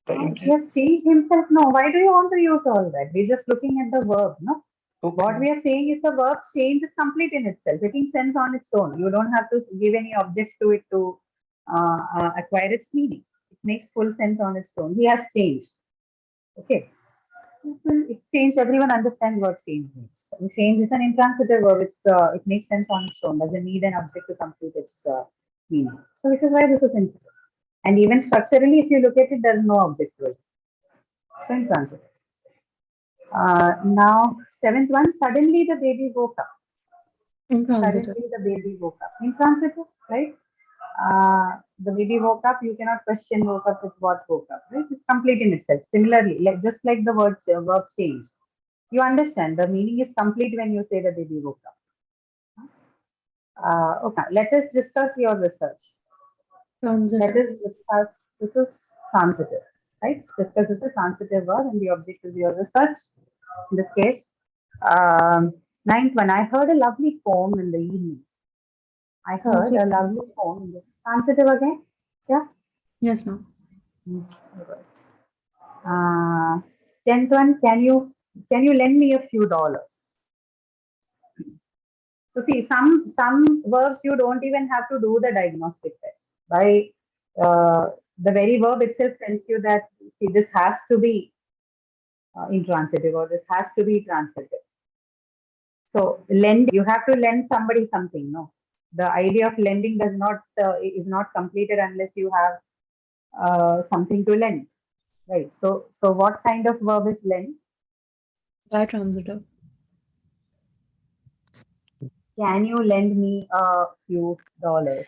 Yes, changed himself. No, why do you want to use all that? We're just looking at the verb, no? Okay. What we are saying is the verb change is complete in itself. It makes sense on its own. You don't have to give any objects to it to acquire its meaning. It makes full sense on its own. He has changed. Okay. It's changed. Everyone understands what change means. Change is an intransitive verb. It makes sense on its own. Doesn't need an object to complete its meaning. So which is why this is important. And even structurally, if you look at it, there are no objects to it. So intransitive. Now, seventh one, suddenly the baby woke up. Intransitive. Suddenly the baby woke up. Intransitive, right? The baby woke up, you cannot question woke up with what woke up, right? It's complete in itself. Similarly, just like the verb change. You understand, the meaning is complete when you say the baby woke up. Okay, let us discuss your research. Transitive. Let us discuss, this is transitive, right? Discuss is a transitive verb and the object is your research. In this case, ninth one, I heard a lovely poem in the evening. I heard a lovely poem in the transitive again. Yeah? Yes, ma'am. Right. Tenth one, can you lend me a few dollars? So see, some verbs you don't even have to do the diagnostic test. By the very verb itself tells you that, see, this has to be intransitive or this has to be transitive. So lend, you have to lend somebody something. No, the idea of lending does not is not completed unless you have something to lend, right? So what kind of verb is lend? Ditransitive. Can you lend me a few dollars?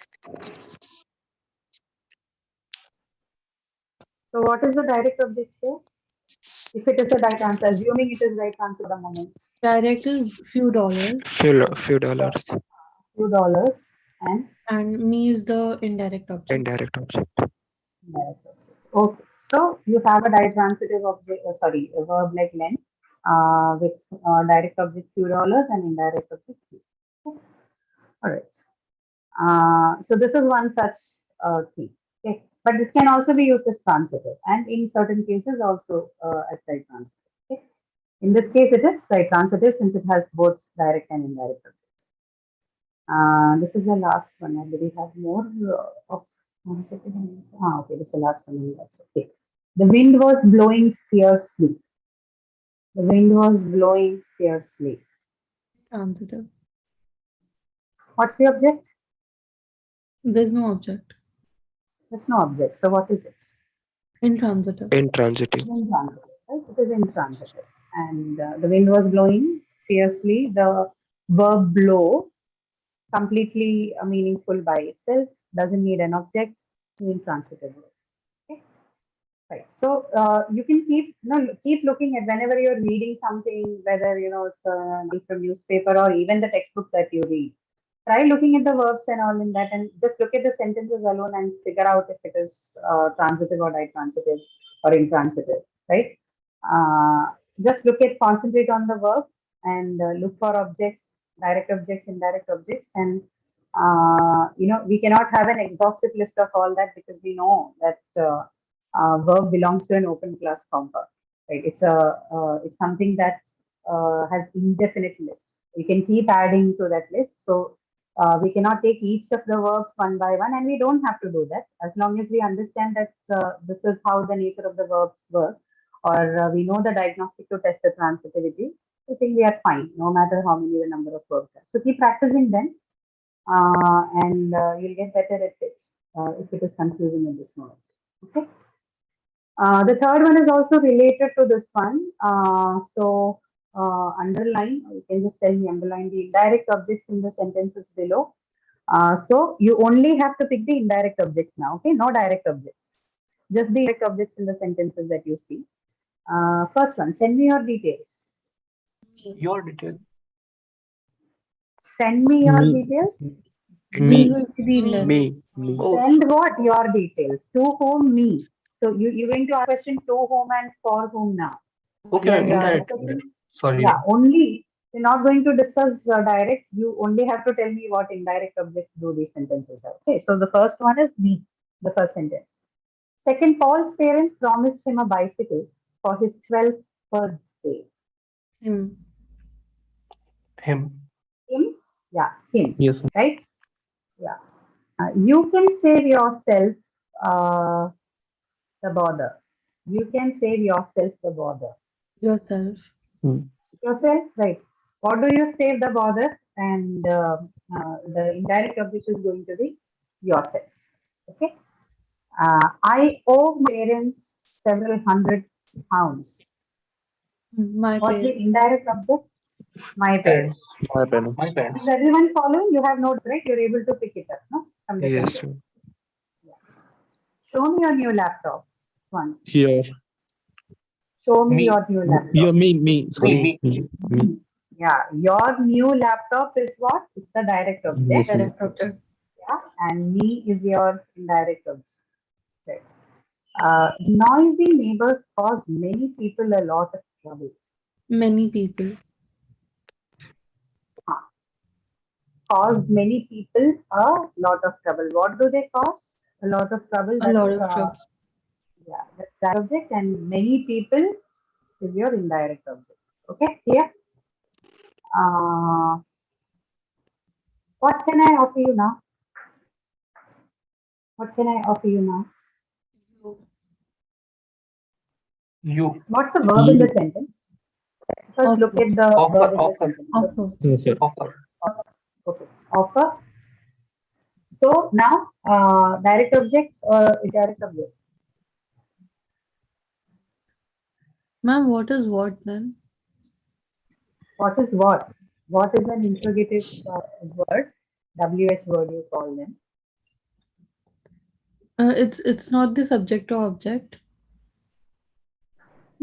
So what is the direct object here? If it is a right answer, assuming it is right answer at the moment, Direct is few dollars, Few dollars. few dollars and and me is the indirect object. Indirect object. indirect object. Okay, so you have a ditransitive object, sorry, a verb like len, with direct object few dollars and indirect object few. Okay. All right. So this is one such thing. Okay, but this can also be used as transitive, and in certain cases also as ditransitive. Okay. In this case, it is ditransitive since it has both direct and indirect objects. This is the last one. I believe we have more of transitive. Okay, this is the last one. That's okay. The wind was blowing fiercely. The wind was blowing fiercely. Transitive. What's the object? There's no object. There's no object. So what is it? Intransitive. Intransitive. Intransitive, right? It is intransitive. And the wind was blowing fiercely. The verb blow, completely meaningful by itself, doesn't need an object, intransitive. Okay, right. So you can keep looking at whenever you're reading something, whether it's from newspaper or even the textbook that you read. Try looking at the verbs and all in that, and just look at the sentences alone and figure out if it is transitive or ditransitive or intransitive, right? Just concentrate on the verb and look for objects, direct objects, indirect objects, and we cannot have an exhaustive list of all that because we know that verb belongs to an open class compound, right? It's something that has indefinite list. You can keep adding to that list. So we cannot take each of the verbs one by one, and we don't have to do that as long as we understand that this is how the nature of the verbs work, or we know the diagnostic to test the transitivity. I think we are fine, no matter how many the number of verbs are. So keep practicing them, and you'll get better at it if it is confusing at this moment. Okay. The third one is also related to this one. Underline, you can just tell me underline the indirect objects in the sentences below. So you only have to pick the indirect objects now, okay? No direct objects. Just the direct objects in the sentences that you see. First one, send me your details. Your detail. Send me your Me. details. Me Me. will be the indirect. Me. Oh, Send what? Your details. To whom? Me. So you're going to ask question to whom and for whom now. okay, You're, indirect. discussing- Sorry. Yeah, only. We're not going to discuss direct. You only have to tell me what indirect objects do these sentences have. Okay, so the first one is me, the first sentence. Second, Paul's parents promised him a bicycle for his 12th birthday. Him. Him. Him? Yeah, him. Yes, sir. Right? Yeah. You can save yourself the bother. You can save yourself the bother. Yourself. Yourself, right? What do you save the bother? And the indirect object is going to be yourself. Okay. I owe my parents several £100. My What's the parents. indirect object? My parents. My parents. My parents. Is everyone following? You have notes, right? You're able to pick it up, no? From the Yes, sentence. Yeah. Show me your new laptop. One. Here. Show me Me. your new laptop. Me. Sorry. Me. Yeah, your new laptop is what? It's the direct object. Yes, ma'am. Direct object. Yeah, and me is your indirect object. Right. Noisy neighbors cause many people a lot of trouble. Many people. Caused many people a lot of trouble. What do they cause? A lot of trouble. A lot of trouble. Yeah, that's that object, and many people is your indirect object. Okay, here. What can I offer you now? What can I offer you now? You. What's the verb in the sentence? First, look at the Offer, verb in the offer. sentence. Offer. Yes, sir. Offer. Okay, offer. So now, direct object or indirect object? Ma'am, what is what, ma'am? What is what? What is an interrogative word? WH word you call them. It's not the subject or object.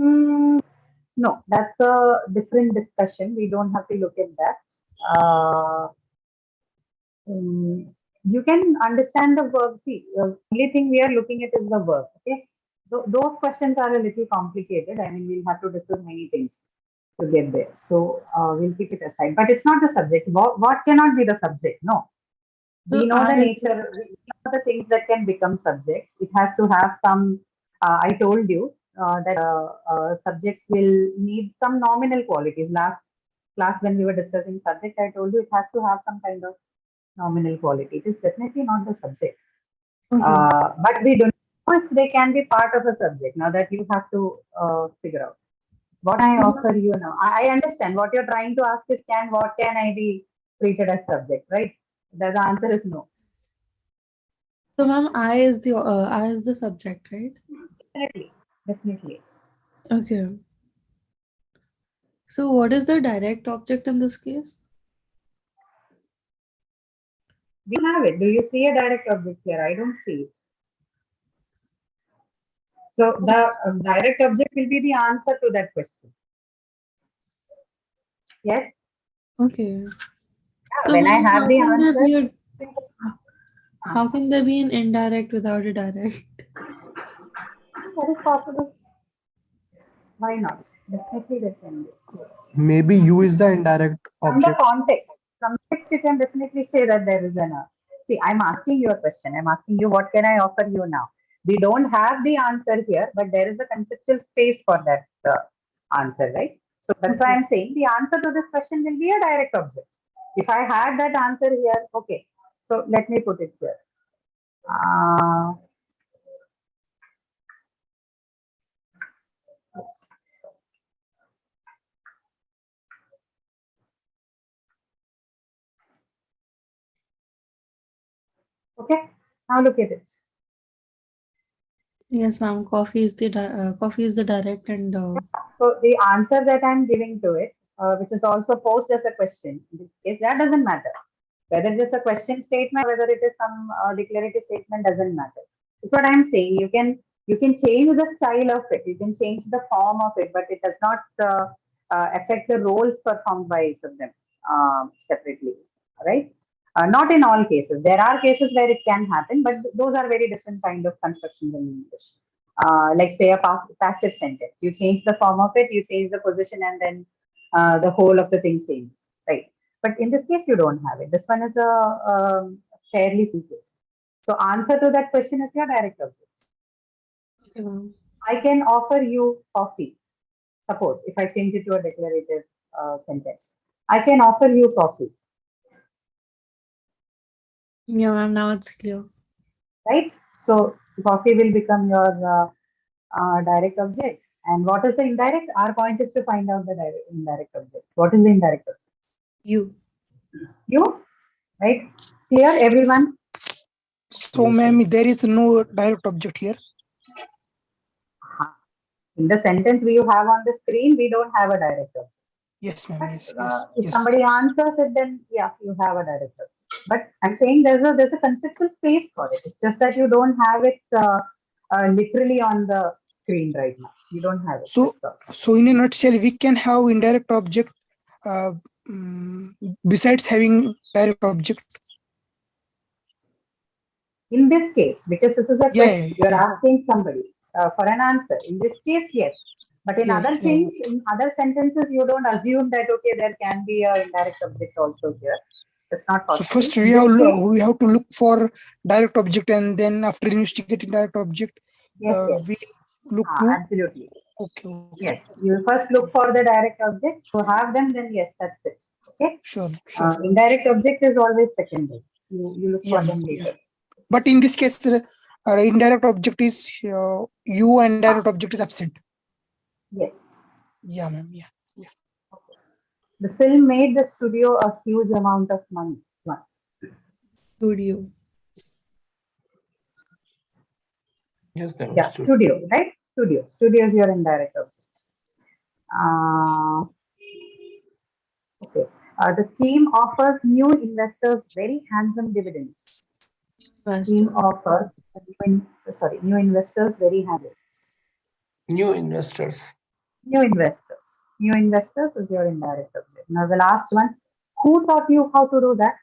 No, that's a different discussion. We don't have to look at that. You can understand the verb. See, the only thing we are looking at is the verb. Okay, those questions are a little complicated. I mean, we'll have to discuss many things to get there. So we'll keep it aside. But it's not the subject. What cannot be the subject? No, we So know the I nature. We know the things that can become subjects. It has to have some. I told you that subjects will need some nominal qualities. Last class when we were discussing subject, I told you it has to have some kind of nominal quality. It is definitely not the subject. okay. But we don't know if they can be part of a subject. Now that you have to figure out. What I So, offer you now. I understand what you're trying to ask is what can I be treated as subject, right? The answer is no. ma'am, I is the subject, right? Definitely. Definitely. Okay. So what is the direct object in this case? We have it. Do you see a direct object here? I don't see it. So the direct object will be the answer to that question. Yes. Okay. Yeah, So when I ma'am, have the answer, how can there be an indirect without a direct? that is possible. Why not? Definitely that can be. Maybe you is the indirect From the object. context, you can definitely say that there is an. See, I'm asking you a question. I'm asking you, what can I offer you now? We don't have the answer here, but there is a conceptual space for that answer, right? So that's why Okay. I'm saying the answer to this question will be a direct object. If I had that answer here, okay. So let me put it here. Oops. Okay, now look at it. Yes, ma'am. Coffee is the direct and So the answer that I'm giving to it, which is also posed as a question, in this case, that doesn't matter. Whether it is a question statement, whether it is some declarative statement, doesn't matter. That's what I'm saying. You can change the style of it, you can change the form of it, but it does not affect the roles performed by each of them separately. Right? Not in all cases. There are cases where it can happen, but those are very different kind of constructions in English. Like say a passive sentence. You change the form of it, you change the position, and then the whole of the thing changes. Right? But in this case, you don't have it. This one is a fairly simple. So answer to that question is your direct object. okay, ma'am. I can offer you coffee. Suppose if I change it to a declarative sentence, I can offer you coffee. Yeah, ma'am. Now it's clear. Right? So coffee will become your direct object. And what is the indirect? Our point is to find out the indirect object. What is the indirect object? You. You, right? Clear, everyone? So, Yes, ma'am, ma'am. there is no direct object here. In the sentence we have on the screen, we don't have a direct object. Yes, ma'am. But Yes. if somebody answers it, then yeah, you have a direct object. But I'm saying there's a conceptual space for it. It's just that you don't have it literally on the screen right now. You don't have it. So, That's all. so in a nutshell, we can have indirect object uh, besides having direct object. In this case, because this is a Yeah, question, you're asking somebody for an answer. In this case, yes. But in yeah, other yeah. things, in other sentences, you don't assume that okay, there can be a indirect object also here. That's not So possible. first In this case, we have to look for direct object, and then after investigating direct object, yes, yes, we look to absolutely. okay. Yes, you first look for the direct object. To have them, then yes, that's it. Okay. Sure. Indirect object is always secondary. You look Yeah, for them yeah. later. But in this case, indirect object is you and direct object is absent. Yes. Yeah, ma'am. Yeah. The film made the studio a huge amount of money. Studio. Yes, then Yeah, understood. studio, right? Studio is your indirect object. Okay. The scheme offers new investors very handsome dividends. Scheme Investor. offers new investors very handsome. New investors. New investors. New investors is your indirect object. Now the last one. Who taught you how to do that?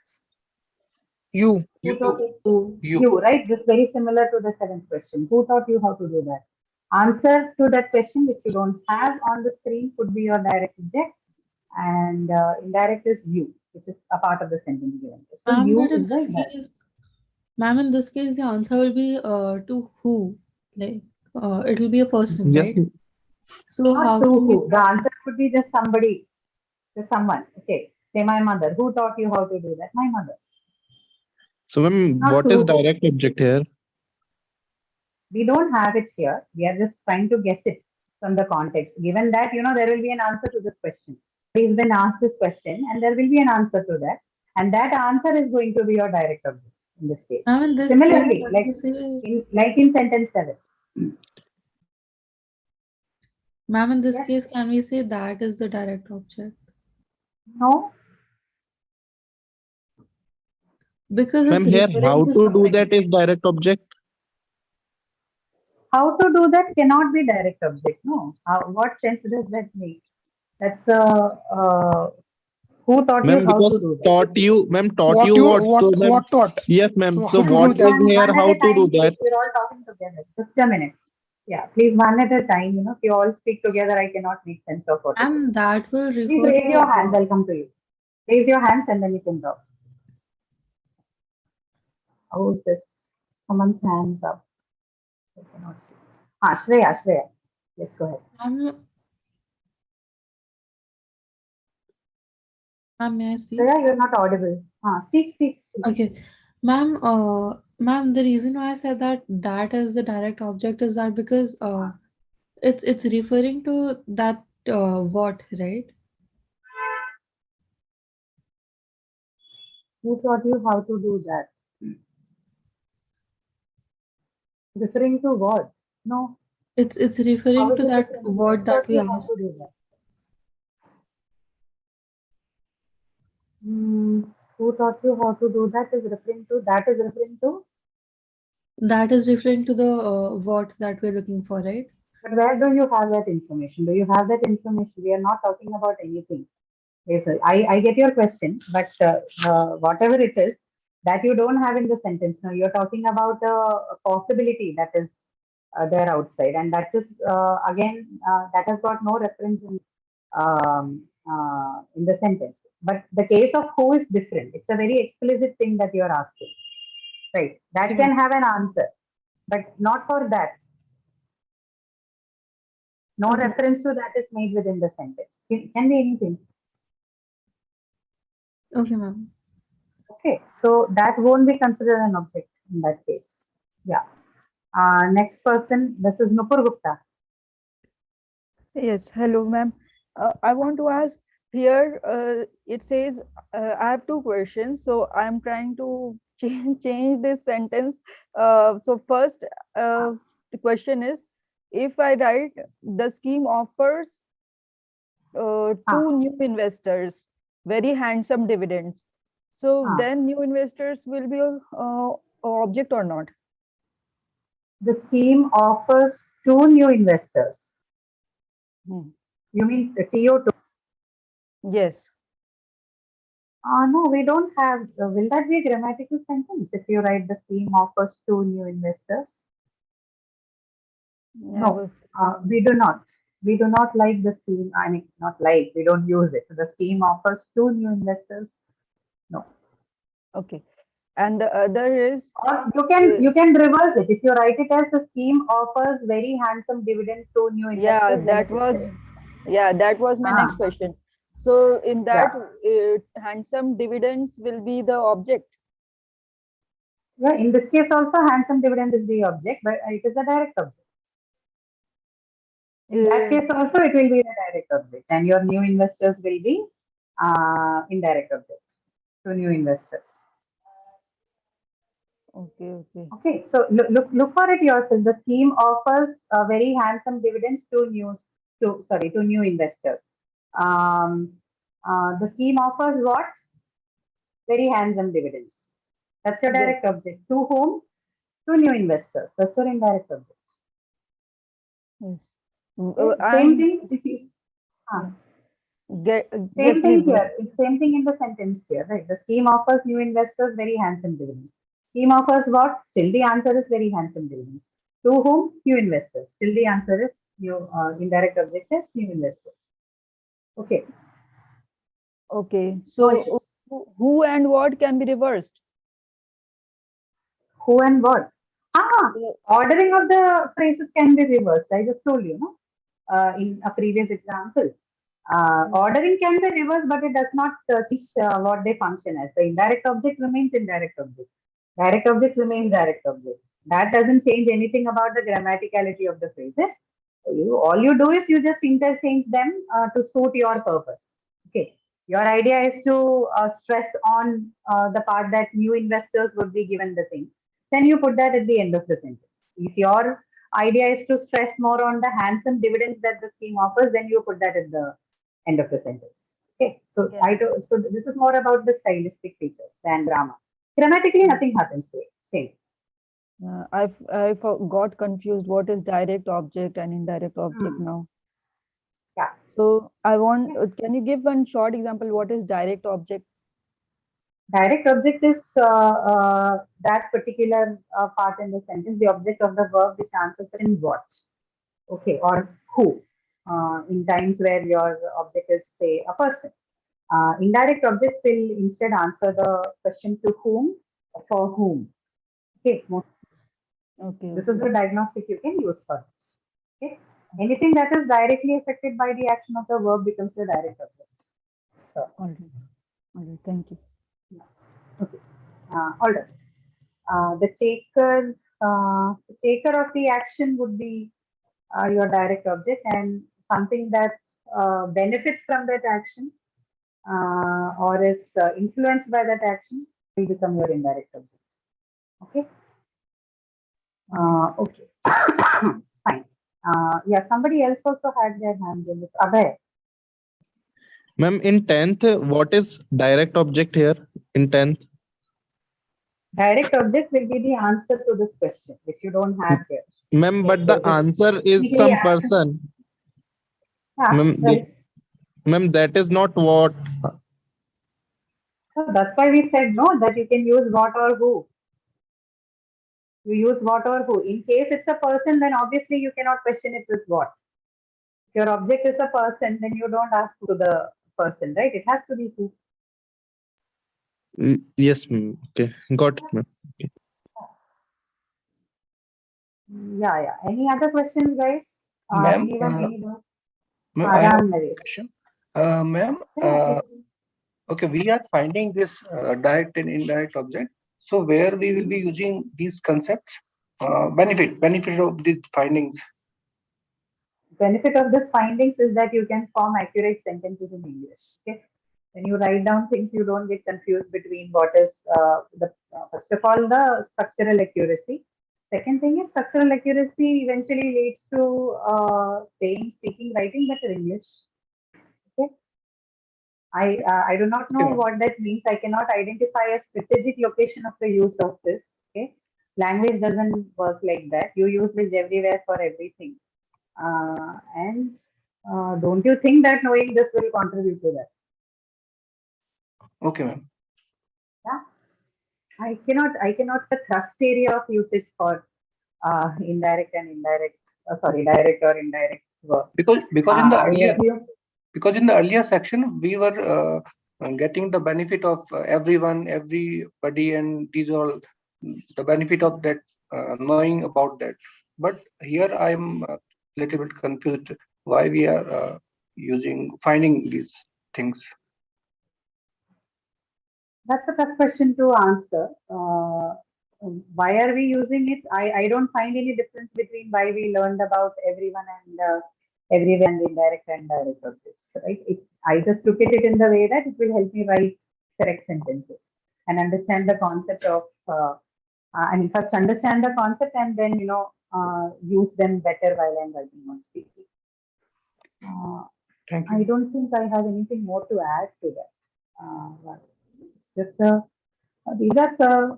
You. Who taught you? Oh, You, right? This is very similar to the seventh question. Who taught you how to do that? Answer to that question, which you don't have on the screen, could be your direct object, and indirect is you, which is a part of the sentence given. So ma'am, you but in is the this indirect. case, ma'am, in this case, the answer will be to who? Like, it will be a person, Yes. right? So Not how to can we who. The answer could be just somebody, just someone. Okay. Say my mother. Who taught you how to do that? My mother. So, ma'am, Not what to is who. direct object here? We don't have it here. We are just trying to guess it from the context. Given that, there will be an answer to this question. He's been asked this question, and there will be an answer to that. And that answer is going to be your direct object in this case. ma'am, in this case, Similarly, can we say, like in sentence 7. ma'am, in this Yes? case, can we say that is the direct object? No? Because it's Ma'am, here referring how to to do something. that is direct object. How to do that cannot be direct object. No. What sense does that make? That's who taught you Ma'am, how because to do that? taught you, ma'am, taught What you you what? So, ma'am, what taught? yes, ma'am. So So, how to what do Please, that? is here one how at a to do time, that? please. We're all talking together. Just a minute. Yeah, please, one at a time. If you all speak together, I cannot make sense of what is it. And that will Please refer raise your hands. to I'll come to you. Raise your hands and then you can talk. How's this? Someone's hands up. I cannot see. Shreya, Shreya. Yes, go ahead. ma'am, may I speak? Shreya, you're not audible. Speak. Okay, ma'am, ma'am, the reason why I said that that is the direct object is that because it's referring to that what, right? Who taught you how to do that? Referring to what? No. It's How referring is to it that different? Who what that taught we you how asked. to do that? Hmm. Who taught you how to do that is referring to, That is referring to the what that we're looking for, right? but where do you have that information? Do you have that information? We are not talking about anything. Yes, sir. I get your question, but whatever it is that you don't have in the sentence, now you're talking about a possibility that is there outside, and that is again that has got no reference in the sentence. But the case of who is different. It's a very explicit thing that you're asking, right? That Okay, can have an answer, but not for that. No okay, reference to that is made within the sentence. Can be anything. okay, ma'am. Okay, so that won't be considered an object in that case. Yeah. Next person, this is Nupur Gupta. Yes, hello, ma'am. I want to ask here, it says, I have two questions, so I'm trying to change this sentence. So first, the question is, if I write the scheme offers Ah, two new investors very handsome dividends, so ah. then new investors will be a object or not? The scheme offers two new investors. Hmm. You mean the TO2? Yes. No, we don't have. Will that be a grammatical sentence if you write the scheme offers two new investors? I No, was we do not. We do not like the scheme. I mean, not like, we don't use it. The scheme offers two new investors. No. okay. And the other is, Or you can reverse it. If you write it as the scheme offers very handsome dividend to new yeah, investors, then it is correct. that was my next Ah, question. So in that, yeah. handsome dividends will be the object. Yeah, in this case also handsome dividend is the object, but it is a direct object. In that Uh, case also it will be a direct object, and your new investors will be indirect object to new investors. okay. Okay, so look for it yourself. The scheme offers very handsome dividends to new investors. Um, the scheme offers what? Very handsome dividends. That's your Yes, direct object. To whom? To new investors. That's your indirect object. yes. Same thing. If you, Yeah. Yes, same please thing go. here. It's same thing in the sentence here, right? The scheme offers new investors very handsome dividends. Scheme offers what? Still the answer is very handsome dividends. To whom? New investors. Still the answer is new. Indirect object is new investors. Okay. Okay, No so issues. who and what can be reversed? Who and what? So, Ordering of the phrases can be reversed. I just told you, no? In a previous example. Ordering can be reversed, but it does not change what they function as. The indirect object remains indirect object. Direct object remains direct object. That doesn't change anything about the grammaticality of the phrases. All you do is you just interchange them to suit your purpose. Okay. Your idea is to stress on the part that new investors would be given the thing. Then you put that at the end of the sentence. If your idea is to stress more on the handsome dividends that the scheme offers, then you put that at the end of the sentence. Okay, so yeah. so this is more about the stylistic features than grammar. Grammatically, nothing happens to it. Same. Got confused. What is direct object and indirect object now? Yeah. So I want. Can you give one short example? What is direct object? Direct object is that particular part in the sentence, the object of the verb which answers in what, okay, or who. In times where your object is, say, a person. Indirect objects will instead answer the question to whom, for whom. Okay, Okay. this is the diagnostic you can use for it. Okay, anything that is directly affected by the action of the verb becomes the direct object. So, All right. All right. Thank you. okay, all right. The taker of the action would be your direct object, and something that benefits from that action or is influenced by that action will become your indirect object. Okay. Okay. Fine. Yeah, somebody else also had their hands in this. Abhay. Ma'am, in 10th, what is direct object here in 10th? Direct object will be the answer to this question, which you don't have here. Ma'am, Okay, but so the it is answer is technically some action. person. Yeah, Ma'am, right. ma'am, that is not what. So that's why we said no, that you can use what or who. You use what or who. In case it's a person, then obviously you cannot question it with what. If your object is a person, then you don't ask to the person, right? It has to be who. Yes, ma'am. Okay, got it, ma'am. Okay. Yeah, yeah. Any other questions, guys? Ma'am, Anyone? Anyone? ma'am, I have Ram a Naresh. question. Ma'am, Yeah, okay, we are finding this direct and indirect object. So where we will be using these concepts, benefit of these findings. benefit of this findings is that you can form accurate sentences in English. Okay, when you write down things, you don't get confused between what is the first of all the structural accuracy. Second thing is structural accuracy eventually leads to saying, speaking, writing better English. Okay, I do not know Okay, what that means. I cannot identify a strategic location of the use of this. Okay, language doesn't work like that. You use this everywhere for everything. And don't you think that knowing this will contribute to that? okay, ma'am. Yeah, I cannot the thrust area of usage for indirect and indirect, sorry, direct or indirect verbs. Because in the I earlier assume section we were getting the benefit of everyone, everybody, and these all the benefit of that knowing about that. But here I am a little bit confused why we are finding these things. that's a tough question to answer. Why are we using it? I don't find any difference between why we learned about everyone and everywhere and indirect and direct objects, right? I just look at it in the way that it will help me write correct sentences and understand the concept of, I mean, first understand the concept and then, use them better while I'm writing or speaking. Thank I you. don't think I have anything more to add to that. Well, just these are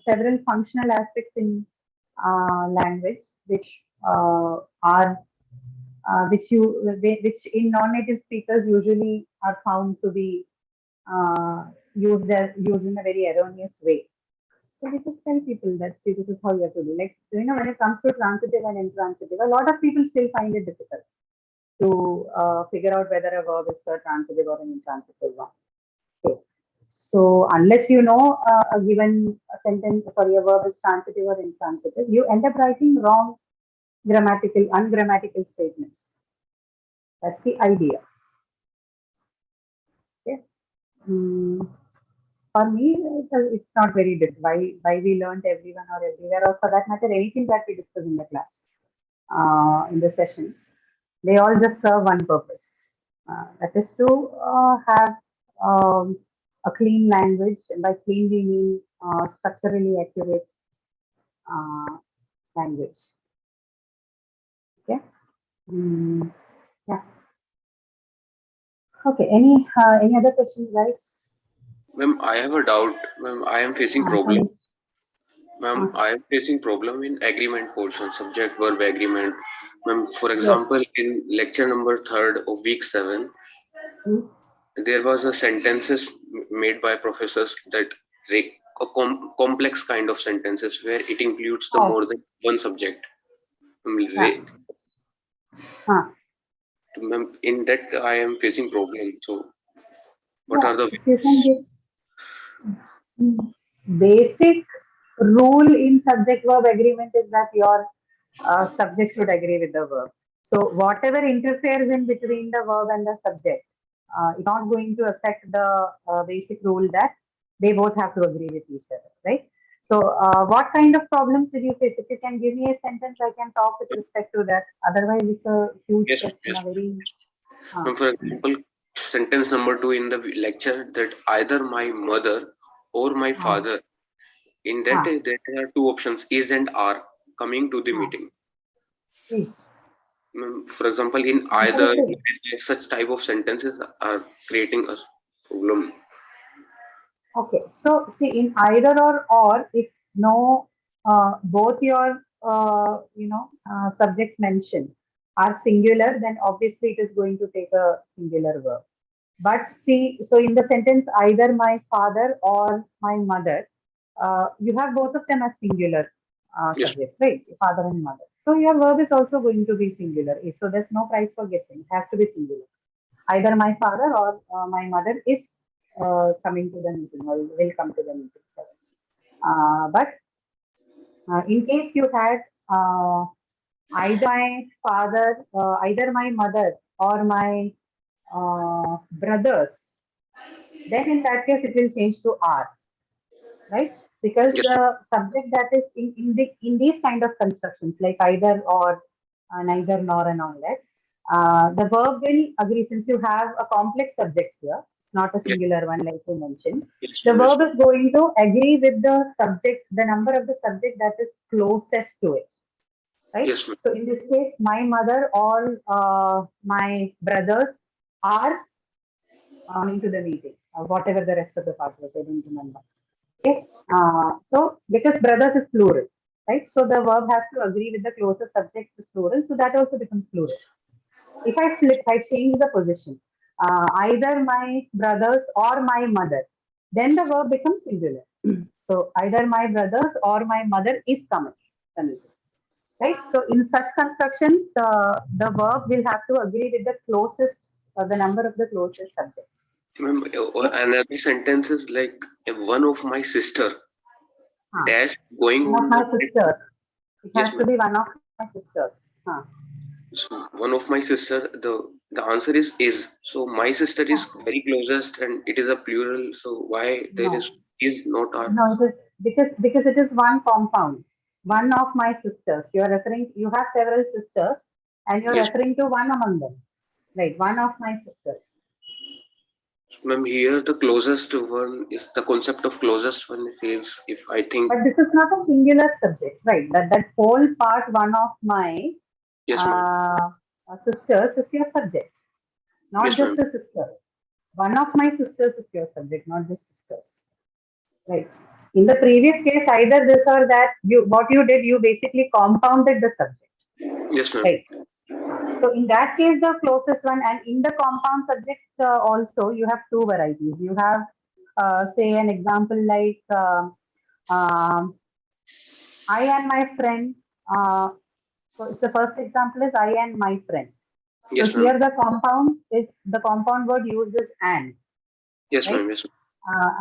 several functional aspects in language which are which in non-native speakers usually are found to be used in a very erroneous way. So we just tell people that, see, this is how you have to do. Like, when it comes to transitive and intransitive, a lot of people still find it difficult to figure out whether a verb is a transitive or an intransitive one. Okay. So unless you know a given sentence, sorry, a verb is transitive or intransitive, you end up writing wrong ungrammatical statements. That's the idea. Okay. For me, it's not very difficult. Why we learned everyone or everywhere, or for that matter, anything that we discuss in the class, in the sessions, they all just serve one purpose. That is to have a clean language. And by clean, we mean structurally accurate language. Okay. Yeah. Okay. Any other questions, guys? Ma'am, I have a doubt. Ma'am, I am facing problem. Ma'am, I am facing problem in agreement portion, subject verb agreement. Ma'am, for example, in lecture number 3 of week 7, there was a sentences made by professors that complex kind of sentences where it includes the more than one subject. Ma'am, in that I am facing problem. So, what are the basic rule in subject verb agreement is that your subject should agree with the verb. So whatever interferes in between the verb and the subject is not going to affect the basic rule that they both have to agree with each other, right? So what kind of problems did you face? If you can give me a sentence, I can talk with respect to that. Otherwise, it's a huge question. For example, sentence number 2 in the lecture, that either my mother or my father. In that, there are two options, is and are, coming to the meeting. Yes. For example, in either, such type of sentences are creating a problem. Okay, so see, in either or, if no, both your subjects mentioned are singular, then obviously it is going to take a singular verb. But see, so in the sentence either my father or my mother, you have both of them as singular subjects, right? Father and mother. So your verb is also going to be singular. So there's no prize for guessing. It has to be singular. Either my father or my mother is coming to the meeting or will come to the meeting. But in case you had either my father, either my mother or my brothers, then in that case it will change to are, right? Because the subject that is in these kind of constructions like either or, neither nor and all that, the verb will agree. Since you have a complex subject here, it's not a singular one like you mentioned. The verb is going to agree with the subject, the number of the subject that is closest to it, right? So in this case, my mother or my brothers are coming to the meeting, whatever the rest of the part was, I don't remember. Okay, so because brothers is plural, right? So the verb has to agree with the closest subject is plural, so that also becomes plural. If I flip, I change the position, either my brothers or my mother, then the verb becomes singular. So either my brothers or my mother is coming, right? So in such constructions, the verb will have to agree with the closest, the number of the closest subject. Another sentence is like one of my sister dash going one on of my sisters. It has to be one of my sisters. So one of my sister, the answer is. So my sister is very closest and it is a plural. So why there is not are? No, it is because it is one compound. One of my sisters. You have several sisters and you're referring to one among them. Right, one of my sisters. Ma'am, here the closest one is the concept of closest one fails if I think. But this is not a singular subject, right? That whole part, one of my sisters is your subject, not just the sister. One of my sisters is your subject, not the sisters. Right. In the previous case, either this or that, you basically compounded the subject. Yes, ma'am. Right. So in that case, the closest one, and in the compound subject also, you have two varieties. You have, say, an example like um, I and my friend. So the first example is I and my friend. So Yes, ma'am. here the compound word used is and, Yes, right? ma'am. Yes.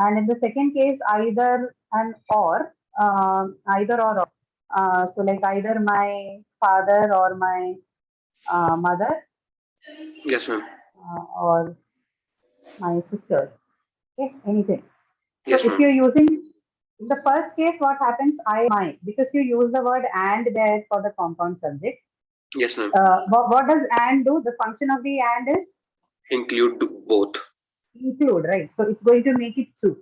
And in the second case, either and or, either or. So like either my father or my mother, Yes, ma'am. or my sisters. Okay, anything. So Yes, if ma'am. you're using, in the first case, what happens? I, my, because you use the word and there for the compound subject. Yes, ma'am. What does and do? The function of the and is Include both. include, right? So it's going to make it two.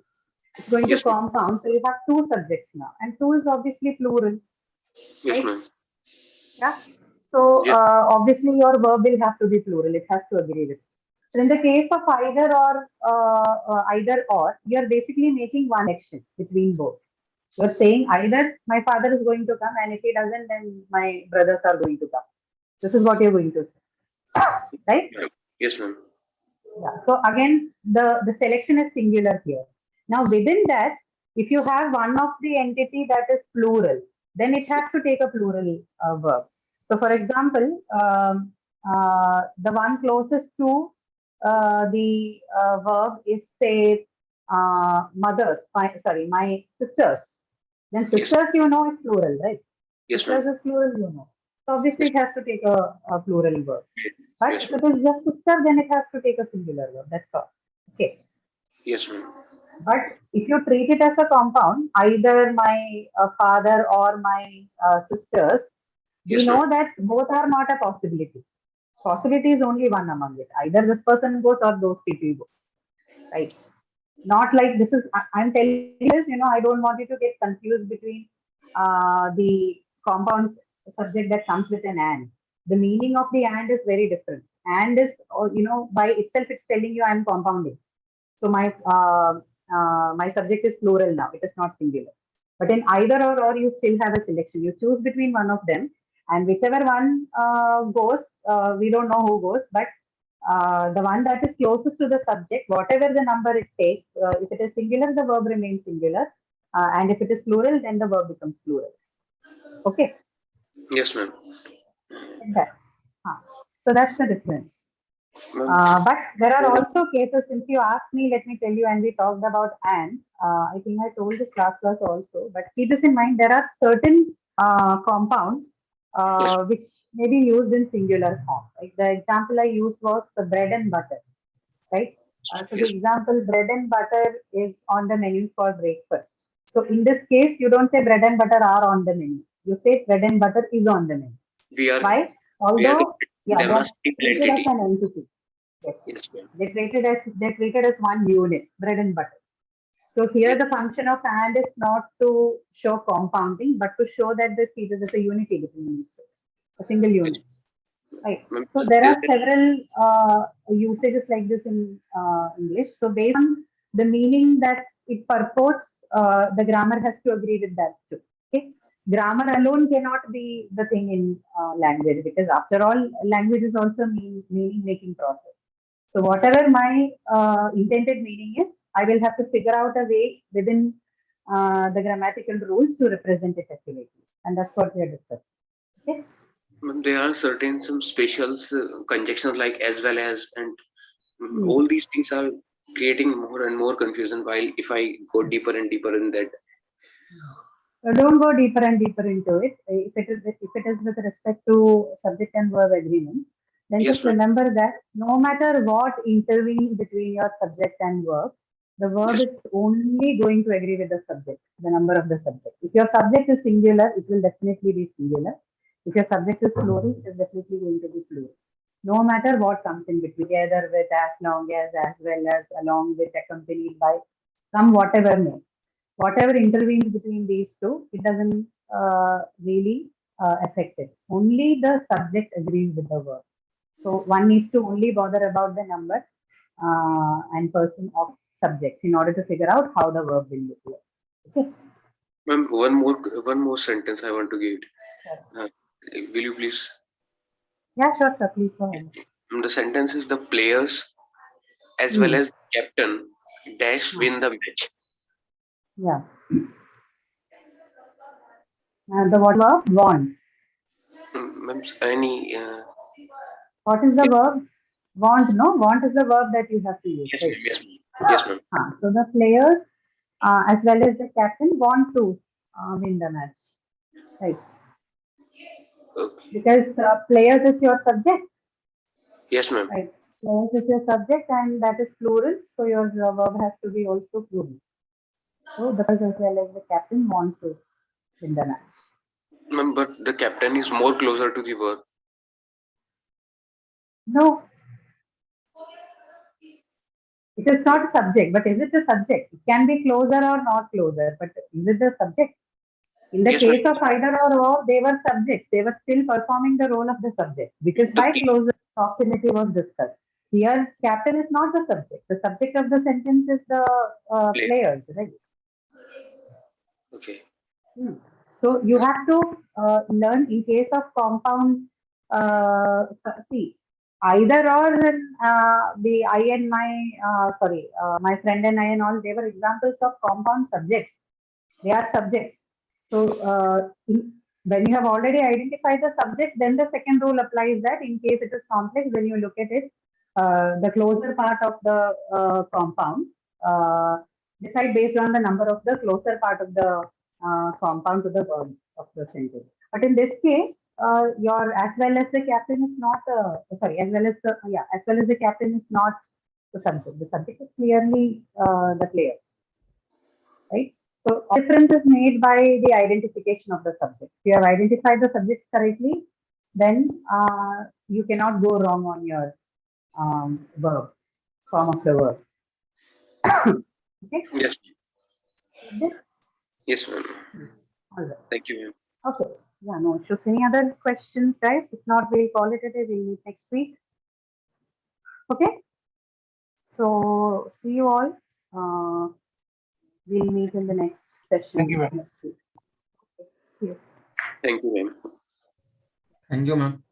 It's going to Yes, ma'am. compound. So you have two subjects now, and two is obviously plural, Yes, right? ma'am. Yeah. So Yes. obviously your verb will have to be plural. It has to agree with it. So in the case of either or, you're basically making one action between both. You're saying either my father is going to come, and if he doesn't, then my brothers are going to come. This is what you're going to say, right? Ma'am. Yes, ma'am. Yeah. So again, the selection is singular here. Now within that, if you have one of the entity that is plural, then it has to take a plural verb. So for example, the one closest to the verb is say my sisters. Then Yes. sisters, you know, is plural, right? Yes, ma'am. Sisters is plural, you know. So obviously Yes. it has to take a plural verb. But Yes, if ma'am. it is just sister, then it has to take a singular verb. That's all. Okay. Yes, ma'am. But if you treat it as a compound, either my father or my sisters, we Yes, ma'am. know that both are not a possibility. Possibility is only one among it. Either this person goes or those people go. Right. Not like this is, I'm telling you this, I don't want you to get confused between the compound subject that comes with an and. The meaning of the and is very different. And is, by itself, it's telling you I'm compounding. So my subject is plural now. It is not singular. But in either or you still have a selection. You choose between one of them, and whichever one goes, we don't know who goes, but the one that is closest to the subject, whatever the number it takes, if it is singular, the verb remains singular, and if it is plural, then the verb becomes plural. Okay, Yes, ma'am. like that. So that's the difference. Ma'am. But there are also cases, since you asked me, let me tell you, and we talked about and, I think I told this last class also, but keep this in mind, there are certain compounds Yes. which may be used in singular form. Like the example I used was the bread and butter, right? So the Yes. example, bread and butter is on the menu for breakfast. So in this case, you don't say bread and butter are on the menu. You say bread and butter is on the menu. We are Why? we are Although, considering yeah, they them are as single treated as entity. an entity. Yes, Yes, ma'am. they're treated as one unit, bread and butter. So here Yes, the function of and is not to show compounding, but to show that there's a unity between these two, a single yes. unit. Right. Ma'am, So there is are there several usages like this in English. So based on the meaning that it purports, the grammar has to agree with that too. Okay. Grammar alone cannot be the thing in language, because after all, language is also meaning making process. So whatever my intended meaning is, I will have to figure out a way within the grammatical rules to represent it accurately, and that's what we are discussing. Okay. ma'am, there are certain some special conjunctions like as well as, and Hmm. all these things are creating more and more confusion. While if I go deeper and deeper in that, Don't go deeper and deeper into it. If it is with respect to subject and verb agreement, then yes, just ma'am. remember that no matter what intervenes between your subject and verb, the verb Yes, is only going to agree with the subject, the number of the subject. If your subject is singular, it will definitely be singular. If your subject is plural, it is definitely going to be plural. No matter what comes in between, together with, as long as well as, along with, accompanied by, come whatever may, whatever intervenes between these two, it doesn't really affect it. Only the subject agrees with the verb. So one needs to only bother about the number and person of subject in order to figure out how the verb will look like. Okay. ma'am. One more sentence I want to give. Sure. Uh, will you please? Yeah, sure. Please go ahead. The sentence is the players as well as captain dash win the match. Yeah. And the what verb? Want. Ma'am, any What is the verb? Want, no? Want is the verb that you have to use, yes, right? ma'am, yes, ma'am. Yes, ma'am. So the players as well as the captain want to win the match, right? Okay. Because players is your subject, Yes, ma'am. right? Players is your subject and that is plural, so your verb has to be also plural. So the players as well as the captain want to win the match. Ma'am, but the captain is more closer to the verb. No, it is not a subject, but is it a subject? It can be closer or not closer, but is it the subject? In the Yes, case ma'am. of either or, they were subjects. They were still performing the role of the subject, which is The why play- closer proximity was discussed. Here, captain is not the subject. The subject of the sentence is the play. players, right? Okay. So you have to learn in case of compound. See, either or the I and my friend and I and all, they were examples of compound subjects. They are subjects. So when you have already identified the subject, then the second rule applies that in case it is complex, when you look at it, the closer part of the compound, decide based on the number of the closer part of the compound to the verb of the sentence. But in this case, your as well as the captain is not as well as the captain is not the subject. The subject is clearly the players, right? So difference is made by the identification of the subject. If you have identified the subjects correctly, then you cannot go wrong on your verb, form of the verb. Okay. Yes. This. Yes, ma'am. All right. Thank you, ma'am. Okay. Yeah, no issues. Any other questions, guys? If not, we'll call it a day. We'll meet next week. Okay. So see you all. We'll meet in the next session Thank you, ma'am. next week. Okay. See you. Thank you, ma'am. Thank you, ma'am.